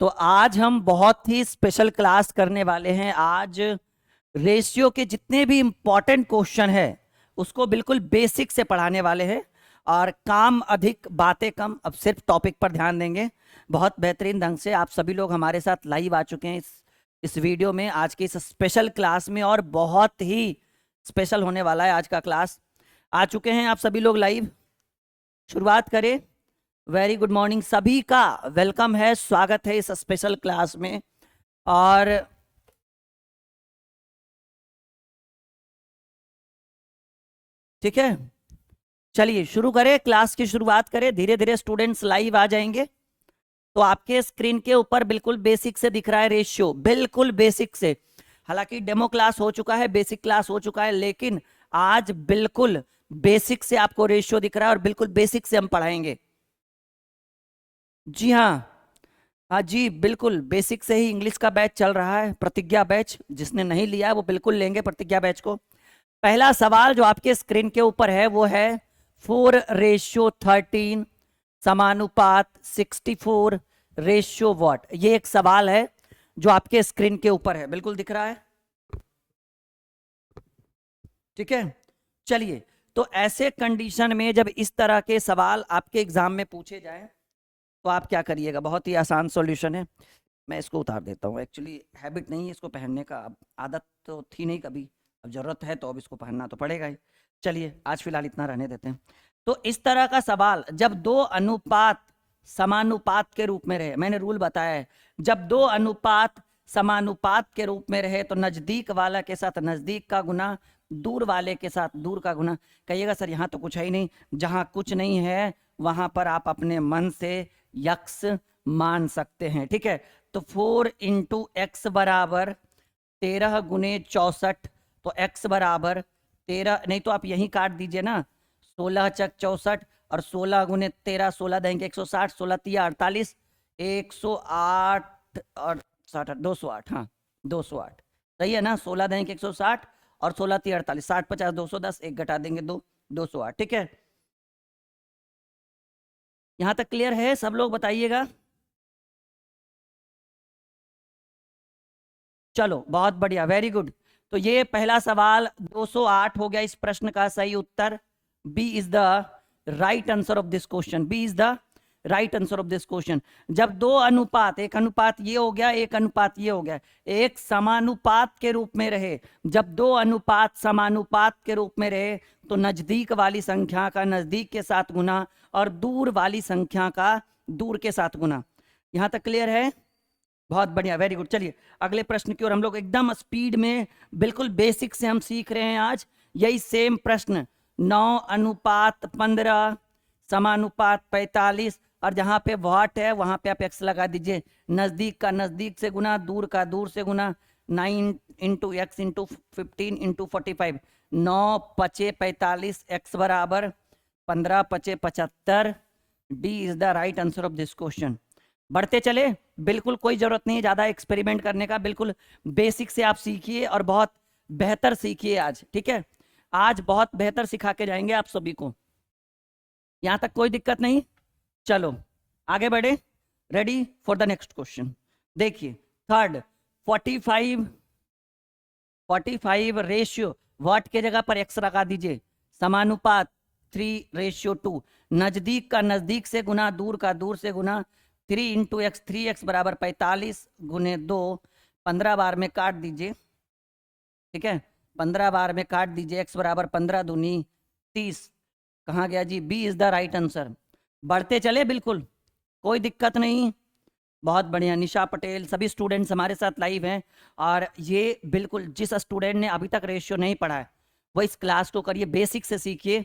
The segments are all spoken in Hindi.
तो आज हम बहुत ही स्पेशल क्लास करने वाले हैं। आज रेशियो के जितने भी इंपॉर्टेंट क्वेश्चन है उसको बिल्कुल बेसिक से पढ़ाने वाले हैं और काम अधिक बातें कम। अब सिर्फ टॉपिक पर ध्यान देंगे। बहुत बेहतरीन ढंग से आप सभी लोग हमारे साथ लाइव आ चुके हैं इस वीडियो में, आज की इस स्पेशल क्लास में, और बहुत ही स्पेशल होने वाला है आज का क्लास। आ चुके हैं आप सभी लोग लाइव। शुरुआत करें। वेरी गुड मॉर्निंग सभी का, वेलकम है, स्वागत है इस स्पेशल क्लास में। और ठीक है, चलिए शुरू करें, क्लास की शुरुआत करें। धीरे धीरे स्टूडेंट्स लाइव आ जाएंगे। तो आपके स्क्रीन के ऊपर बिल्कुल बेसिक से दिख रहा है रेशियो, बिल्कुल बेसिक से। हालांकि डेमो क्लास हो चुका है, बेसिक क्लास हो चुका है, लेकिन आज बिल्कुल बेसिक से आपको रेशियो दिख रहा है और बिल्कुल बेसिक से हम पढ़ाएंगे। जी हाँ, हाँ जी, बिल्कुल बेसिक से ही इंग्लिश का बैच चल रहा है, प्रतिज्ञा बैच। जिसने नहीं लिया वो बिल्कुल लेंगे प्रतिज्ञा बैच को। पहला सवाल जो आपके स्क्रीन के ऊपर है वो है 4:13 समानुपात 64 रेशियो व्हाट। ये एक सवाल है जो आपके स्क्रीन के ऊपर है, बिल्कुल दिख रहा है। ठीक है, चलिए। तो ऐसे कंडीशन में जब इस तरह के सवाल आपके एग्जाम में पूछे जाएं तो आप क्या करिएगा। बहुत ही आसान सॉल्यूशन है। मैं इसको उतार देता हूँ, एक्चुअली हैबिट नहीं है इसको पहनने का, अब आदत तो थी नहीं कभी, अब जरूरत है तो अब इसको पहनना तो पड़ेगा ही। चलिए आज फिलहाल इतना रहने देते हैं। तो इस तरह का सवाल जब दो अनुपात समानुपात के रूप में रहे, मैंने रूल बताया है, जब दो अनुपात समानुपात के रूप में रहे तो नजदीक वाला के साथ नजदीक का गुना, दूर वाले के साथ दूर का गुना। कहिएगा सर यहाँ तो कुछ है ही नहीं। जहां कुछ नहीं है वहां पर आप अपने मन से यक्स मान सकते हैं। ठीक है, तो 4 इंटू एक्स बराबर 13 गुने 64। तो एक्स बराबर 13, नहीं तो आप यहीं काट दीजिए ना, 16 चक 64 और 16 गुने 13, 16 देंगे 160, 16 तिया 48, 108 और 60, 208। हाँ 208 सही है ना। 16 देंगे 160 और 16 तिया 48, 60 50 210, एक घटा देंगे 208। ठीक है, यहां तक क्लियर है? सब लोग बताइएगा। चलो बहुत बढ़िया, वेरी गुड। तो ये पहला सवाल 208 हो गया इस प्रश्न का सही उत्तर। B is the right answer of this question. B is the right answer of this question. जब दो अनुपात, एक अनुपात ये हो गया, एक अनुपात ये हो गया, एक समानुपात के रूप में रहे, जब दो अनुपात समानुपात के रूप में रहे तो नजदीक वाली संख्या का नजदीक के साथ गुना और दूर वाली संख्या का दूर के साथ गुना। यहां तक क्लियर है? बहुत बढ़िया, वेरी गुड। चलिए अगले प्रश्न की ओर हम लोग एकदम स्पीड में, बिल्कुल बेसिक से हम सीख रहे हैं आज। यही सेम प्रश्न 9:15 समानुपात 45, और जहां पे व्हाट है वहां पे आप एक्स लगा दीजिए। नजदीक का नजदीक से गुना, दूर का दूर से गुना। 9 इंटू एक्स इंटू 15 इंटू 45, 9 पचे 45, एक्स बराबर 15 पचे 75। D is the right answer of this question. बढ़ते चले, बिल्कुल कोई जरूरत नहीं है ज्यादा एक्सपेरिमेंट करने का, बिल्कुल बेसिक से आप सीखिए और बहुत बेहतर सीखिए आज। ठीक है, आज बहुत बेहतर सिखा के जाएंगे आप सभी को। यहां तक कोई दिक्कत नहीं? चलो आगे बढ़े। Ready for the next question. देखिए थर्ड, 45 रेशियो व्हाट के जगह पर एक्स लगा दीजिए। समानुपात 3:2, नजदीक का नजदीक से गुना, दूर का दूर से गुना। 3 इंटू एक्स, 3x बराबर 45 गुने 2, 15 बार में काट दीजिए। ठीक है, 15 बार में काट दीजिए। x बराबर 15 दूनी 30। कहाँ गया जी? B is the right answer. बढ़ते चले, बिल्कुल कोई दिक्कत नहीं। बहुत बढ़िया, निशा पटेल, सभी स्टूडेंट्स हमारे साथ लाइव हैं। और ये बिल्कुल जिस स्टूडेंट ने अभी तक रेशियो नहीं पढ़ा है वो इस क्लास को करिए, बेसिक से सीखिए।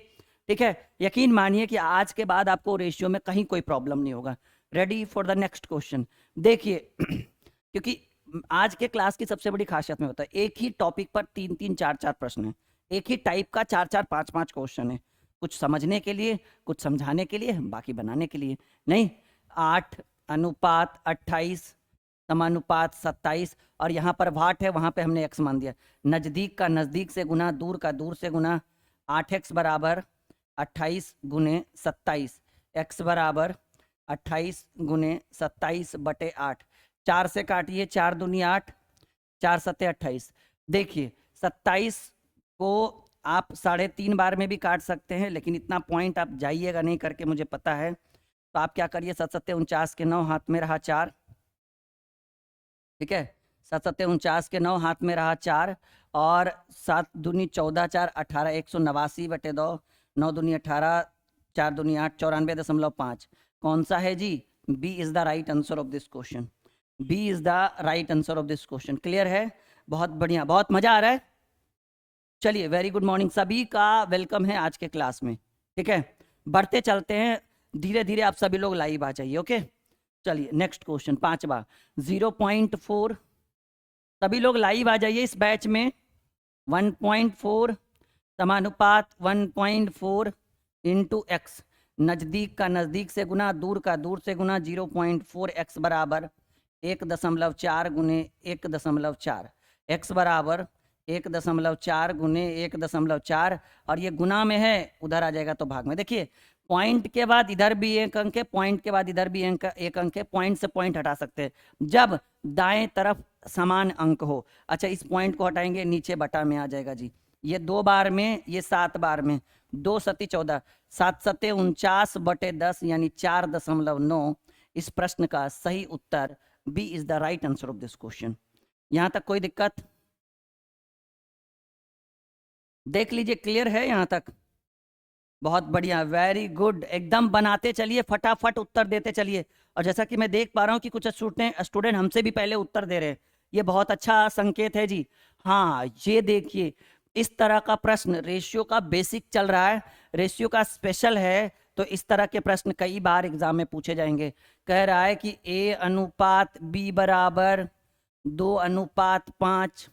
ठीक है, यकीन मानिए कि आज के बाद आपको रेशियो में कहीं कोई प्रॉब्लम नहीं होगा। Ready for the next question. देखिए क्योंकि आज के क्लास की सबसे बड़ी खासियत में होता है एक ही टॉपिक पर 3-3 4-4 प्रश्न है, एक ही टाइप का 4-4 5-5 क्वेश्चन है। कुछ समझने के लिए, कुछ समझाने के लिए, बाकी बनाने के लिए नहीं। 8 अनुपात 28 समानुपात 27, और यहाँ पर वाट है वहां पे हमने एक्स मान दिया। नजदीक का नजदीक से गुना, दूर का दूर से गुना। 8x बराबर 28 गुने 27, एक्स बराबर 28 गुने 27 बटे 8। 4 से काटिए, 4 दूनी 8, 4 सत्ते 28। देखिए 27 को आप 3.5 बार में भी काट सकते हैं, लेकिन इतना पॉइंट आप जाइएगा नहीं करके, मुझे पता है। तो आप क्या करिए, 7 सत्ते 49 के 9, हाथ में रहा 4, ठीक है। 7 सत्ते 49 के 9, हाथ में रहा 4, और 7 दूनी 14, 4 18, 189/2, 9 दूनी 18, 4 दूनी 8, 94.5। कौन सा है जी? B is the right answer of this question. B is the right answer of this question. Clear है? बहुत बढ़िया, बहुत मजा आ रहा है। चलिए, वेरी गुड मॉर्निंग, सभी का वेलकम है आज के क्लास में, ठीक है। बढ़ते चलते हैं, धीरे धीरे आप सभी लोग लाइव आ जाइए, ओके। चलिए नेक्स्ट क्वेश्चन, 5वां, 0.4। सभी लोग लाइव आ जाइए इस बैच में। 1.4 समानुपात 1.4 इंटू एक्स, नजदीक का नजदीक से गुना, दूर का दूर से गुना, 0.4 एक्स बराबर 1.4 गुने 1.4, एक्स बराबर 1.4 गुने 1.4, और ये गुना में है, उधर आ जाएगा तो भाग में। देखिए पॉइंट के बाद इधर भी एक अंक है, पॉइंट के बाद इधर भी एक अंक है, पॉइंट से पॉइंट हटा सकते हैं जब दाएं तरफ समान अंक हो। अच्छा, इस पॉइंट को हटाएंगे, नीचे बटा में आ जाएगा जी। ये 2 बार में, ये 7 बार में, 2 सत्ती 14, 7 सत्ते 49/10 यानी 4.9। इस प्रश्न का सही उत्तर B is the right answer of this question. यहां तक कोई दिक्कत? देख लीजिए, क्लियर है यहां तक? बहुत बढ़िया, वेरी गुड, एकदम बनाते चलिए, फटाफट उत्तर देते चलिए। और जैसा कि मैं देख पा रहा हूं कि कुछ स्टूडेंट हमसे भी पहले उत्तर दे रहे हैं, ये बहुत अच्छा संकेत है जी। हाँ, ये देखिए, इस तरह का प्रश्न रेशियो का बेसिक चल रहा है, रेशियो का स्पेशल है, तो इस तरह के प्रश्न कई बार एग्जाम में पूछे जाएंगे। कह रहा है कि A अनुपात B बराबर 2:5,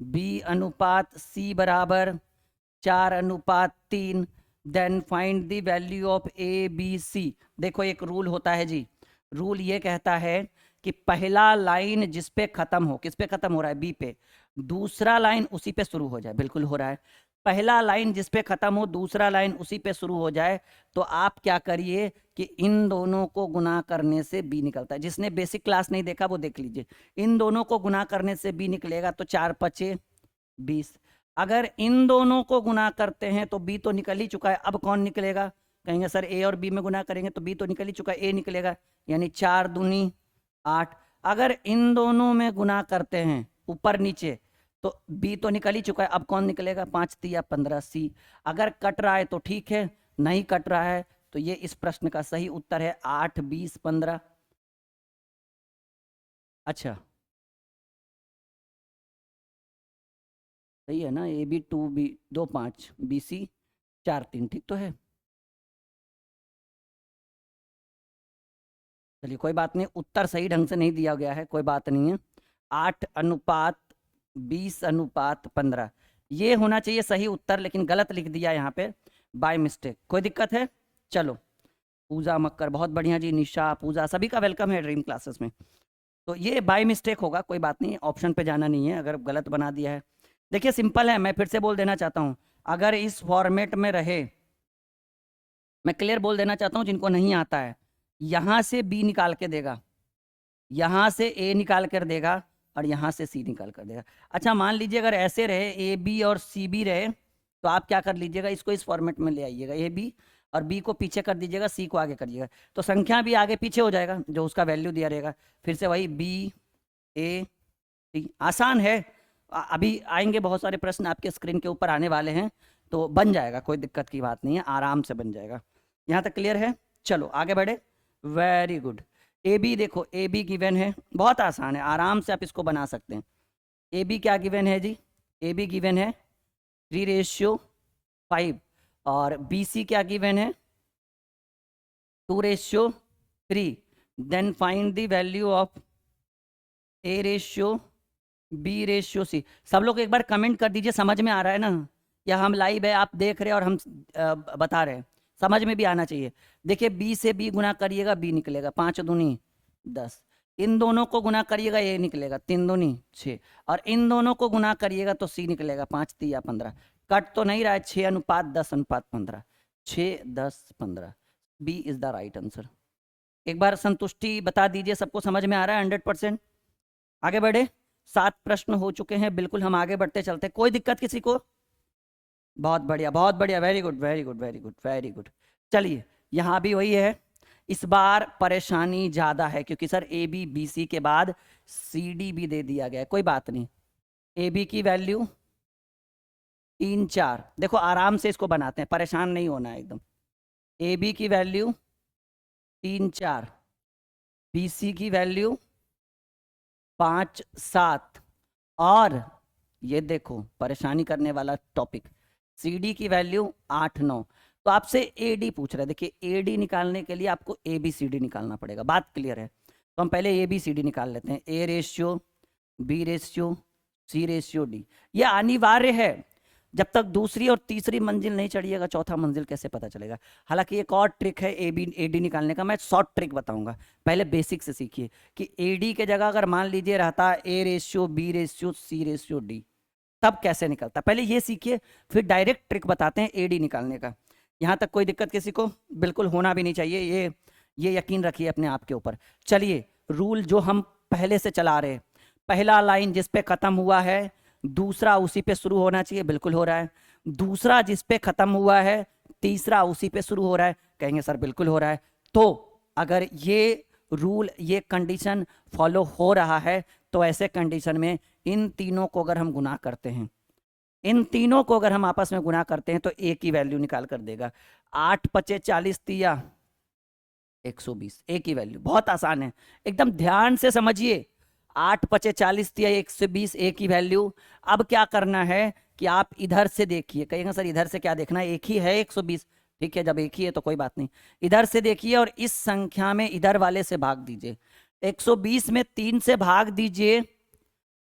B अनुपात C बराबर 4:3, then find the value of ABC। देखो एक रूल होता है जी, रूल ये कहता है कि पहला लाइन जिस पे खत्म हो, किस पे खत्म हो रहा है? बी पे, दूसरा लाइन उसी पे शुरू हो जाए। बिल्कुल हो रहा है, पहला लाइन जिस पे खत्म हो, दूसरा लाइन उसी पे शुरू हो जाए। तो आप क्या करिए कि इन दोनों को गुना करने से बी निकलता है। जिसने बेसिक क्लास नहीं देखा वो देख लीजिए, इन दोनों को गुना करने से बी निकलेगा, तो 4×5 = 20। अगर इन दोनों को गुना करते हैं तो बी तो निकल ही चुका है, अब कौन निकलेगा? कहेंगे सर ए और बी में गुना करेंगे तो बी तो निकल ही चुका है, ए निकलेगा, यानी 4 दूनी 8। अगर इन दोनों में गुना करते हैं ऊपर नीचे तो बी तो निकल ही चुका है, अब कौन निकलेगा? 5×3 = 15, सी। अगर कट रहा है तो ठीक है, नहीं कट रहा है तो ये इस प्रश्न का सही उत्तर है 8, 20, 15। अच्छा, सही है ना? AB 2B 2 5, BC 4 3, ठीक तो है। चलिए कोई बात नहीं, उत्तर सही ढंग से नहीं दिया गया है, कोई बात नहीं है। 8:20:15 ये होना चाहिए सही उत्तर, लेकिन गलत लिख दिया यहाँ पे बाय मिस्टेक। कोई दिक्कत है? चलो, पूजा मक्कर बहुत बढ़िया जी, निशा, पूजा, सभी का वेलकम है ड्रीम क्लासेस में। तो ये बाय मिस्टेक होगा, कोई बात नहीं, ऑप्शन पे जाना नहीं है अगर गलत बना दिया है। देखिए सिंपल है, मैं फिर से बोल देना चाहता हूँ, अगर इस फॉर्मेट में रहे, मैं क्लियर बोल देना चाहता हूँ जिनको नहीं आता है, यहाँ से बी निकाल के देगा, यहाँ से ए निकाल कर देगा, और यहाँ से सी निकाल कर देगा। अच्छा मान लीजिए अगर ऐसे रहे, ए बी और सी बी रहे, तो आप क्या कर लीजिएगा, इसको इस फॉर्मेट में ले आइएगा, ए बी और बी को पीछे कर दीजिएगा, सी को आगे कर दीजिएगा, तो संख्या भी आगे पीछे हो जाएगा जो उसका वैल्यू दिया रहेगा। फिर से वही बी ए सी, आसान है। अभी आएंगे बहुत सारे प्रश्न आपके स्क्रीन के ऊपर आने वाले हैं, तो बन जाएगा, कोई दिक्कत की बात नहीं है, आराम से बन जाएगा। यहाँ तक क्लियर है? चलो आगे बढ़े, वेरी गुड। ए बी देखो, ए बी गिवन है, बहुत आसान है, आराम से आप इसको बना सकते हैं। ए बी क्या गिवन है जी? ए बी गिवन है 3:5, और बी सी क्या गिवन है? 2:3। Then find the value of A/B/C। सब लोग एक बार कमेंट कर दीजिए, समझ में आ रहा है ना? या हम लाइव है, आप देख रहे हैं और हम बता रहे हैं, समझ में भी आना चाहिए। देखिए बी से बी गुना करिएगा, बी निकलेगा, 5 दूनी 10। इन दोनों को गुना करिएगा, ए निकलेगा, 3 दूनी 6। और इन दोनों को गुना करिएगा तो सी निकलेगा, 5×3 = 15। कट तो नहीं रहा है, 6:10:15, 6, 10, 15। B is the right answer. एक बार संतुष्टि बता दीजिए, सबको समझ में आ रहा है 100%? आगे बढ़े, 7 प्रश्न हो चुके हैं, बिल्कुल हम आगे बढ़ते चलते हैं। कोई दिक्कत किसी को? बहुत बढ़िया, बहुत बढ़िया, very good very good very good very good. चलिए, यहाँ भी वही है, इस बार परेशानी ज्यादा है क्योंकि sir A B B C के बाद सी डी भी दे दिया गया है। कोई बात नहीं, ए बी की वैल्यू 3 4, देखो आराम से इसको बनाते हैं, परेशान नहीं होना है एकदम। ए बी की वैल्यू 3 4, बी सी की वैल्यू 5 7, और ये देखो परेशानी करने वाला टॉपिक, सी डी की वैल्यू 8 9। तो आपसे ए डी पूछ रहा है, देखिए ए डी निकालने के लिए आपको ए बी सी डी निकालना पड़ेगा, बात क्लियर है? तो हम पहले ए बी सी डी निकाल लेते हैं। A ratio, B ratio, C ratio D, ये अनिवार्य है। जब तक दूसरी और तीसरी मंजिल नहीं चढ़िएगा, चौथा मंजिल कैसे पता चलेगा? हालांकि एक और ट्रिक है ए बी ए डी निकालने का, मैं शॉर्ट ट्रिक बताऊंगा, पहले बेसिक से सीखिए कि ए डी के जगह अगर मान लीजिए रहता A ratio, B ratio, C ratio D, तब कैसे निकलता, पहले ये सीखिए, फिर डायरेक्ट ट्रिक बताते हैं ए डी निकालने का। यहां तक कोई दिक्कत किसी को? बिल्कुल होना भी नहीं चाहिए, ये यकीन रखिए अपने आप के ऊपर। चलिए, रूल जो हम पहले से चला रहे, पहला लाइन जिस पे खत्म हुआ है दूसरा उसी पे शुरू होना चाहिए, बिल्कुल हो रहा है। दूसरा जिस पे खत्म हुआ है तीसरा उसी पे शुरू हो रहा है, कहेंगे सर बिल्कुल हो रहा है। तो अगर ये रूल, ये कंडीशन फॉलो हो रहा है, तो ऐसे कंडीशन में इन तीनों को अगर हम गुना करते हैं, इन तीनों को अगर हम आपस में गुना करते हैं तो ए की वैल्यू निकाल कर देगा। 8 पचे 40 तिया 120, ए की वैल्यू बहुत आसान है, एकदम ध्यान से समझिए। 8 पचे 40 तिया 120, ए की वैल्यू। अब क्या करना है कि आप इधर से देखिए, कहिएगा सर इधर से क्या देखना है, एक ही है 120, ठीक है, जब एक ही है तो कोई बात नहीं। इधर से देखिए और इस संख्या में इधर वाले से भाग दीजिए, 120 में 3 से भाग दीजिए,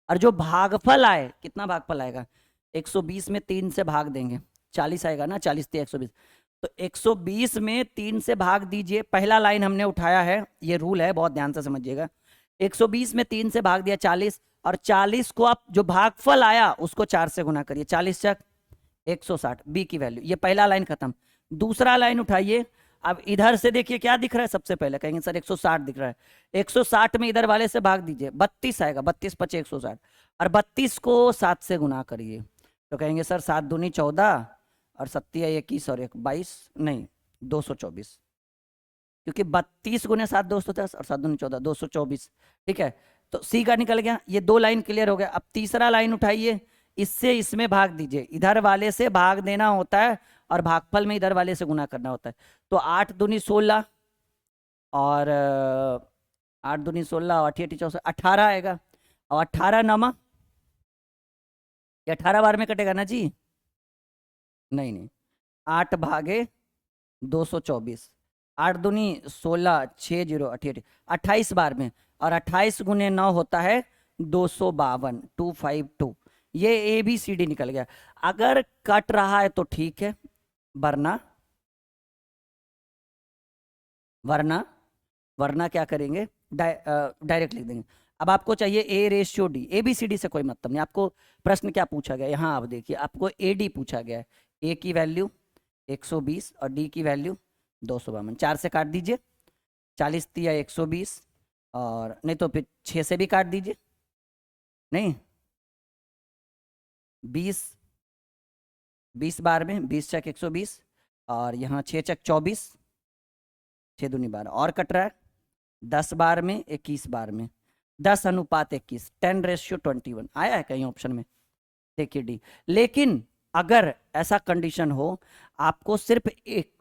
और जो भागफल आए, कितना भागफल आएगा, 120 में 3 से भाग देंगे 40 आएगा ना, 40 से 120, तो 120 में 3 से भाग दीजिए। पहला लाइन हमने उठाया है, ये रूल है, बहुत ध्यान से समझिएगा। 120 में 3 से भाग दिया 40, और 40 को आप जो भागफल आया उसको 4 से गुना करिए, 40 चक 160, बी की वैल्यू। ये पहला लाइन खत्म। दूसरा लाइन उठाइए, अब इधर से देखिए क्या दिख रहा है, सबसे पहले कहेंगे सर 160 दिख रहा है, 160 में इधर वाले से भाग दीजिए, 32 आएगा, 32 पचे 160, और 32 को 7 से गुना करिए, तो कहेंगे सर 7 दूनी 14, और 7 21, और 1 22, नहीं 224, क्योंकि 32 गुने 7 210, और 7 दूनी 14 224, ठीक है। तो सी का निकल गया, ये दो लाइन क्लियर हो गया। अब तीसरा लाइन उठाइए, इससे इसमें भाग दीजिए, इधर वाले से भाग देना होता है और भागफल में इधर वाले से गुना करना होता है। तो 8 दूनी 16, और 8 दूनी 16, और 8 64, 18 आएगा, और 18 नमा, ये 18 बार में कटेगा ना जी? नहीं नहीं, 8 भागे 224, 8 दूनी 16, 6 0 88, 28 बार में, और 28 गुने 9 होता है 252, 252। ये ए बी सी डी निकल गया। अगर कट रहा है तो ठीक है, वरना वरना वरना क्या करेंगे, डायरेक्ट लिख देंगे। अब आपको चाहिए A ratio D, A B C D से कोई मतलब नहीं, आपको प्रश्न क्या पूछा गया, यहाँ आप देखिए, आपको ए डी पूछा गया है। ए की वैल्यू 120 और डी की वैल्यू 252, 4 से काट दीजिए, 40 तिया 120, और नहीं तो फिर 6 से भी काट दीजिए, नहीं 20 बार में 20 चक 120, और यहाँ 6 चक 24, 6 दूनी 12, और कट रहा है 10 बार में 21 बार में, 10:21, 10:21 आया है कहीं ऑप्शन में, देखिए डी। लेकिन अगर ऐसा कंडीशन हो, आपको सिर्फ एक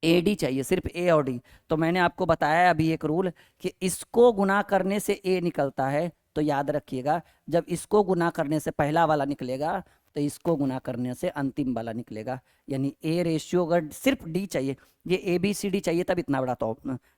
ए डी चाहिए, सिर्फ ए और डी, तो मैंने आपको बताया अभी एक रूल कि इसको गुना करने से ए निकलता है, तो याद रखिएगा, जब इसको गुना करने से पहला वाला निकलेगा तो इसको गुना करने से अंतिम वाला निकलेगा। यानी ए रेशियो, अगर सिर्फ डी चाहिए, ये ए बी सी डी चाहिए तब इतना बड़ा तो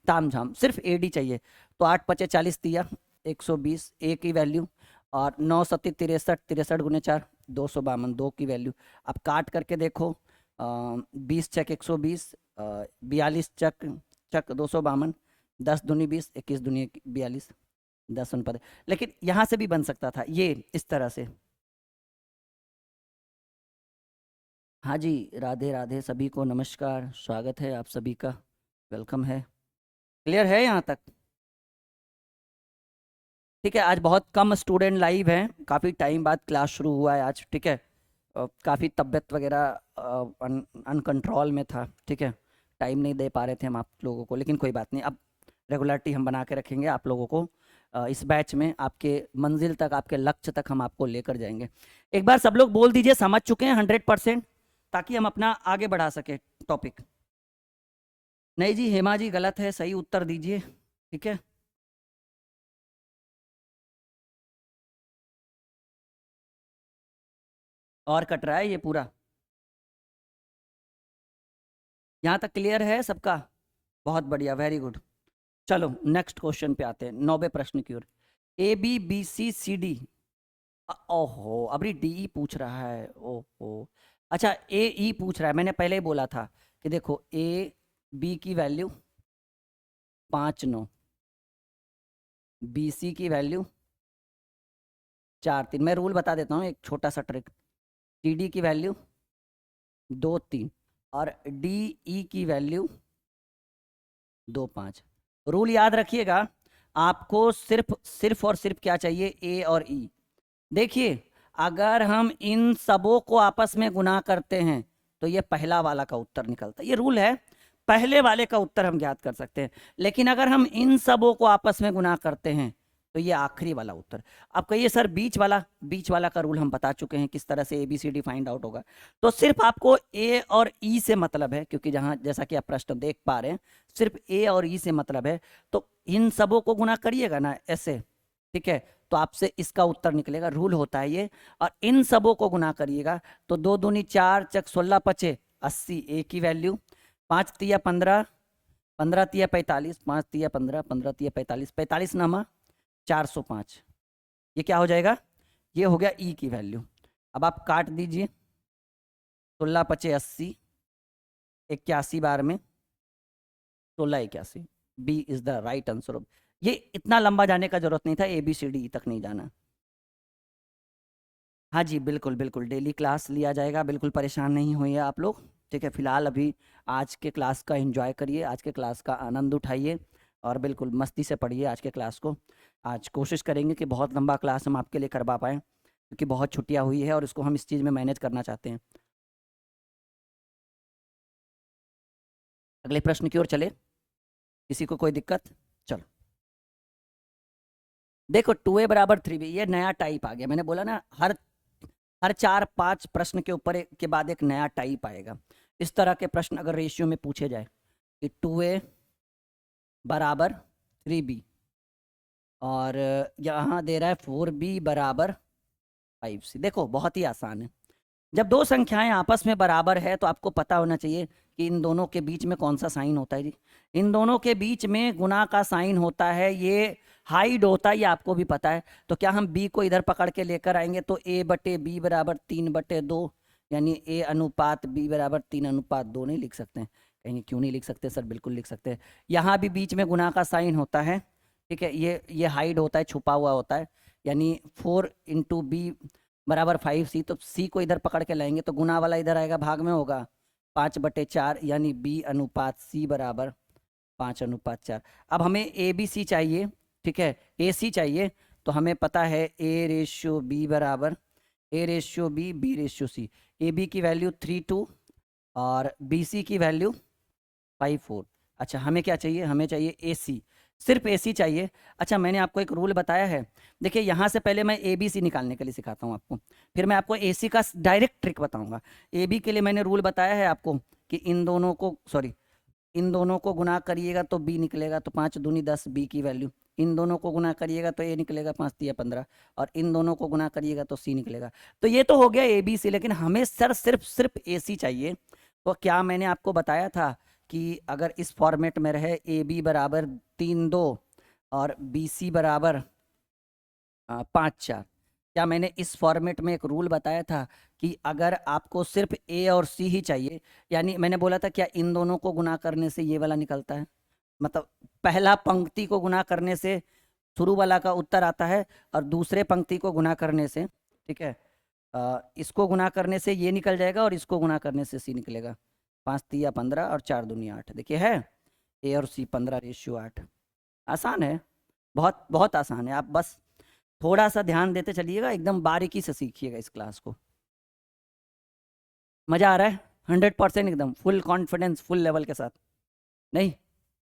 ताम झाम, सिर्फ ए डी चाहिए, तो 8 पचे 40 दिया 120, ए की वैल्यू, और 9 सत्ती 63, 63 गुने 4 252, 2 की वैल्यू। अब काट करके देखो, 20 चक 120, 42 चक 252, 10 दूनी 20, 21 दूनी 42, 10 उनपद। लेकिन यहां से भी बन सकता था ये इस तरह से। हाँ जी, राधे राधे, सभी को नमस्कार, स्वागत है आप सभी का, वेलकम है। क्लियर है यहाँ तक? ठीक है, आज बहुत कम स्टूडेंट लाइव हैं, काफ़ी टाइम बाद क्लास शुरू हुआ है आज। ठीक है, काफ़ी तबीयत वगैरह अनकंट्रोल में था। ठीक है, टाइम नहीं दे पा रहे थे हम आप लोगों को, लेकिन कोई बात नहीं, अब रेगुलरिटी हम बना के रखेंगे आप लोगों को। इस बैच में आपके मंजिल तक, आपके लक्ष्य तक हम आपको लेकर जाएंगे। एक बार सब लोग बोल दीजिए समझ चुके हैं 100%, ताकि हम अपना आगे बढ़ा सके टॉपिक। नहीं जी, हेमा जी गलत है, सही उत्तर दीजिए। ठीक है, और कट रहा है ये पूरा, यहाँ तक क्लियर है सबका? बहुत बढ़िया, वेरी गुड। चलो नेक्स्ट क्वेश्चन पे आते हैं, 90वें प्रश्न की ओर। A B B C C D, ओहो अभी डी ई पूछ रहा है, ओहो। अच्छा, ए ई पूछ रहा है, मैंने पहले ही बोला था कि देखो ए बी की वैल्यू 5 9, बी सी की वैल्यू 4 3। मैं रूल बता देता हूँ, एक छोटा सा ट्रिक। डी डी की वैल्यू 2 3, और डी ई की वैल्यू 2 5। रूल याद रखिएगा, आपको सिर्फ सिर्फ और सिर्फ क्या चाहिए, ए और ई। देखिए, अगर हम इन सबों को आपस में गुना करते हैं तो ये पहला वाला का उत्तर निकलता है, ये रूल है, पहले वाले का उत्तर हम ज्ञात कर सकते हैं। लेकिन अगर हम इन सबों को आपस में गुना करते हैं तो ये आखिरी वाला उत्तर। अब कहिए सर बीच वाला का रूल हम बता चुके हैं, किस तरह से A B C D find out होगा। तो सिर्फ आपको ए और ई से मतलब है, क्योंकि जहां जैसा कि आप प्रश्न देख पा रहे हैं सिर्फ ए और ई से मतलब है, तो इन सबों को गुना करिएगा ना ऐसे। ठीक है, तो आपसे इसका उत्तर निकलेगा, रूल होता है ये। और इन सबों को गुना करिएगा तो 2 दूनी 4, चक 16 पचे 80, ए की वैल्यू 5 तिया 15, 15 तिया 45, 5 तिया 15, 15 तिया 45, 45 नामा 405। ये क्या हो जाएगा, ये हो गया ई की वैल्यू। अब आप काट दीजिए, 16 पचे 80, 81 बार में 16 81, B is the right answer. ये इतना लंबा जाने का जरूरत नहीं था, ए बी सी डी तक नहीं जाना। हाँ जी, बिल्कुल बिल्कुल डेली क्लास लिया जाएगा, बिल्कुल परेशान नहीं होइए आप लोग। ठीक है, फिलहाल अभी आज के क्लास का एंजॉय करिए, आज के क्लास का आनंद उठाइए और बिल्कुल मस्ती से पढ़िए आज के क्लास को। आज कोशिश करेंगे कि बहुत लंबा क्लास हम आपके लिए करवा पाएँ, क्योंकि बहुत छुट्टियाँ हुई है और इसको हम इस चीज़ में मैनेज करना चाहते हैं। अगले प्रश्न की ओर चले, किसी को कोई दिक्कत? चलो देखो, 2a बराबर 3b, ये नया टाइप आ गया। मैंने बोला ना, हर हर 4 5 प्रश्न के ऊपर के बाद एक नया टाइप आएगा। इस तरह के प्रश्न अगर रेशियो में पूछे जाए कि 2a बराबर 3b, और यहाँ दे रहा है 4b बराबर 5c। देखो बहुत ही आसान है, जब दो संख्याएं आपस में बराबर है तो आपको पता होना चाहिए कि इन दोनों के बीच में कौन सा साइन होता है जी। इन दोनों के बीच में गुना का साइन होता है, ये हाइड होता है, ये आपको भी पता है। तो क्या हम b को इधर पकड़ के लेकर आएंगे तो a बटे b बराबर 3/2, यानी a अनुपात b बराबर 3/2 नहीं लिख सकते हैं? कहेंगे क्यों नहीं लिख सकते सर, बिल्कुल लिख सकते हैं। यहाँ भी बीच में गुना का साइन होता है। ठीक है, ये हाइड होता है, छुपा हुआ होता है, यानी 4 इंटू बी बराबर 5c। तो c को इधर पकड़ के लाएंगे तो गुना वाला इधर आएगा, भाग में होगा 5/4, यानी b अनुपात c बराबर 5/4। अब हमें ए बी सी चाहिए, ठीक है, ए सी चाहिए। तो हमें पता है a रेशियो b बराबर a ratio b ratio c। A B की वैल्यू 3 2 और बी सी की वैल्यू 5 4। अच्छा, हमें क्या चाहिए, हमें चाहिए ए सी, सिर्फ ए सी चाहिए। अच्छा, मैंने आपको एक रूल बताया है, देखिए यहाँ से पहले मैं ए बी सी निकालने के लिए सिखाता हूँ आपको, फिर मैं आपको ए सी का डायरेक्ट ट्रिक बताऊंगा। ए बी के लिए मैंने रूल बताया है आपको कि इन दोनों को गुना करिएगा तो बी निकलेगा, तो 5 दूनी 10 बी की वैल्यू। इन दोनों को गुना करिएगा तो ए निकलेगा, 5 तिया 15, और इन दोनों को गुना करिएगा तो सी निकलेगा। तो ये तो हो गया ए बी सी, लेकिन हमें सर सिर्फ ए सी चाहिए। तो क्या मैंने आपको बताया था कि अगर इस फॉर्मेट में रहे ए बी बराबर 3 2 और बी सी बराबर 5 4, क्या मैंने इस फॉर्मेट में एक रूल बताया था कि अगर आपको सिर्फ ए और सी ही चाहिए, यानी मैंने बोला था क्या इन दोनों को गुना करने से ये वाला निकलता है, मतलब पहला पंक्ति को गुना करने से शुरू वाला का उत्तर आता है, और दूसरे पंक्ति को गुना करने से, ठीक है, इसको गुना करने से ये निकल जाएगा और इसको गुना करने से सी निकलेगा। 5 तिया 15 और 4 दूनी 8, देखिए है। ए और सी 15:8। आसान है, बहुत बहुत आसान है। आप बस थोड़ा सा ध्यान देते चलिएगा, एकदम बारीकी से सीखिएगा इस क्लास को। मज़ा आ रहा है? 100% एकदम फुल कॉन्फिडेंस, फुल लेवल के साथ? नहीं?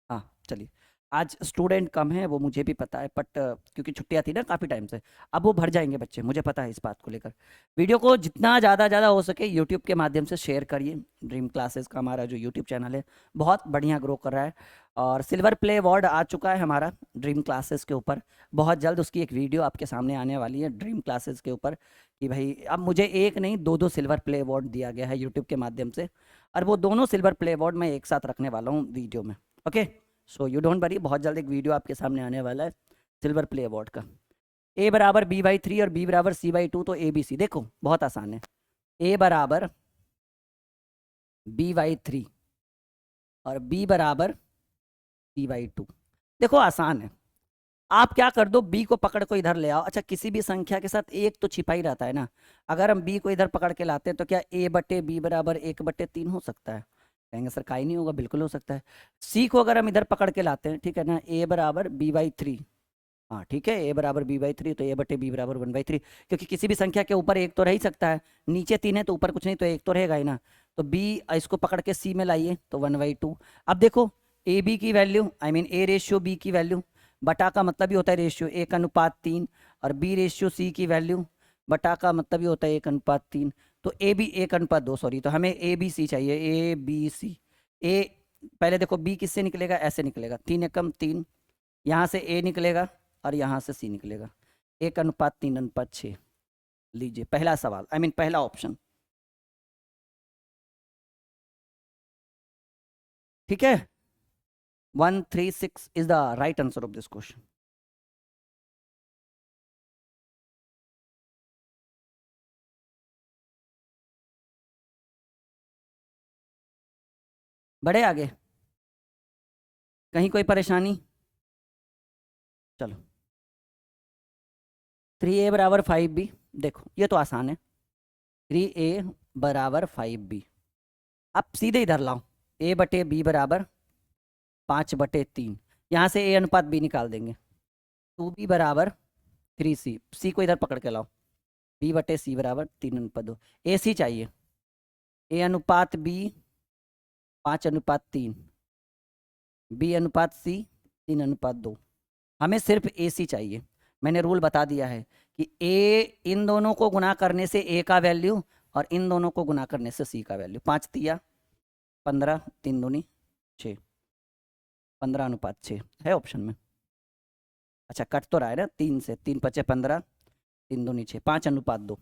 हाँ चलिए। आज स्टूडेंट कम है वो मुझे भी पता है, बट क्योंकि छुट्टियां थी ना काफ़ी टाइम से, अब वो भर जाएंगे बच्चे, मुझे पता है इस बात को लेकर। वीडियो को जितना ज़्यादा हो सके यूट्यूब के माध्यम से शेयर करिए। ड्रीम क्लासेस का हमारा जो यूट्यूब चैनल है बहुत बढ़िया ग्रो कर रहा है, और सिल्वर प्ले अवार्ड आ चुका है हमारा ड्रीम क्लासेस के ऊपर। बहुत जल्द उसकी एक वीडियो आपके सामने आने वाली है ड्रीम क्लासेस के ऊपर, कि भाई अब मुझे एक नहीं दो सिल्वर प्ले अवार्ड दिया गया है यूट्यूब के माध्यम से, और वो दोनों सिल्वर प्ले अवार्ड मैं एक साथ रखने वाला हूँ वीडियो में। Okay, so you don't worry, बहुत जल्द एक वीडियो आपके सामने आने वाला है सिल्वर प्ले अवार्ड का। ए बराबर B/3 और B बराबर C/2, तो ABC देखो बहुत आसान है। ए बराबर B/3 और B बराबर C/2, देखो आसान है। आप क्या कर दो, B को पकड़ को इधर ले आओ। अच्छा, किसी भी संख्या के साथ एक तो छिपा ही रहता है ना। अगर हम B को इधर पकड़ के लाते हैं तो क्या A/B बराबर 1/3 हो सकता है? कहेंगे सर काई नहीं होगा, बिल्कुल हो सकता है। C को अगर हम इधर पकड़ के लाते हैं, ठीक है ना, A बराबर B/3, हाँ ठीक है, A बराबर B/3, तो A/B बराबर 1/3, क्योंकि किसी भी संख्या के ऊपर एक तो रह ही सकता है। नीचे 3 है तो ऊपर कुछ नहीं, तो एक तो रहेगा ही ना। तो B, इसको पकड़ के C में लाइए तो 1/2। अब देखो AB की वैल्यू, आई मीन A/B की वैल्यू, बटा का मतलब ही होता है रेशियो 1:3, और B/C की वैल्यू, बटा का मतलब ही होता है 1:3, तो AB 1:2, सॉरी, तो हमें ABC चाहिए, ABC। A पहले देखो B किससे निकलेगा, ऐसे निकलेगा, 3 एकम 3, यहाँ से A निकलेगा और यहाँ से C निकलेगा, 1:3:6। लीजिए पहला सवाल, आई मीन पहला ऑप्शन, ठीक है। 136 is the right answer of this question. बढ़े आगे, कहीं कोई परेशानी? चलो, 3A बराबर 5B, देखो ये तो आसान है। 3A बराबर 5B, अब सीधे इधर लाओ, A/B बराबर 5/3, यहाँ से A/B निकाल देंगे, 2B बराबर 3C, C को इधर पकड़ के लाओ, B/C बराबर 3:2। AC चाहिए, A/B 5:3, B/C 3:2। हमें सिर्फ AC चाहिए। मैंने रूल बता दिया है कि A इन दोनों को गुना करने से A का वैल्यू, और इन दोनों को गुना करने से C का वैल्यू। 5×3 = 15, 3×2 = 6, 15:6 है ऑप्शन में। अच्छा कट तो रहा है ना, 3 से 3×5 = 15, 3×2 = 6, 5:2।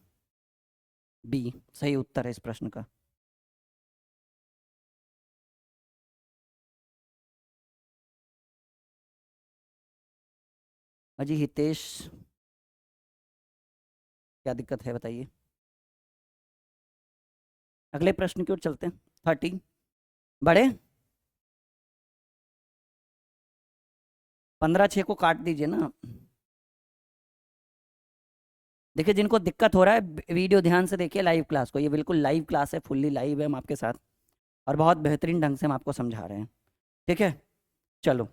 B सही उत्तर है इस प्रश्न का। अजी हितेश, क्या दिक्कत है बताइए। अगले प्रश्न की ओर चलते हैं। 13 बढ़े, 15/6 को काट दीजिए ना। देखिए जिनको दिक्कत हो रहा है वीडियो ध्यान से देखिए लाइव क्लास को, ये बिल्कुल लाइव क्लास है, फुल्ली लाइव है हम आपके साथ, और बहुत बेहतरीन ढंग से हम आपको समझा रहे हैं, ठीक है। चलो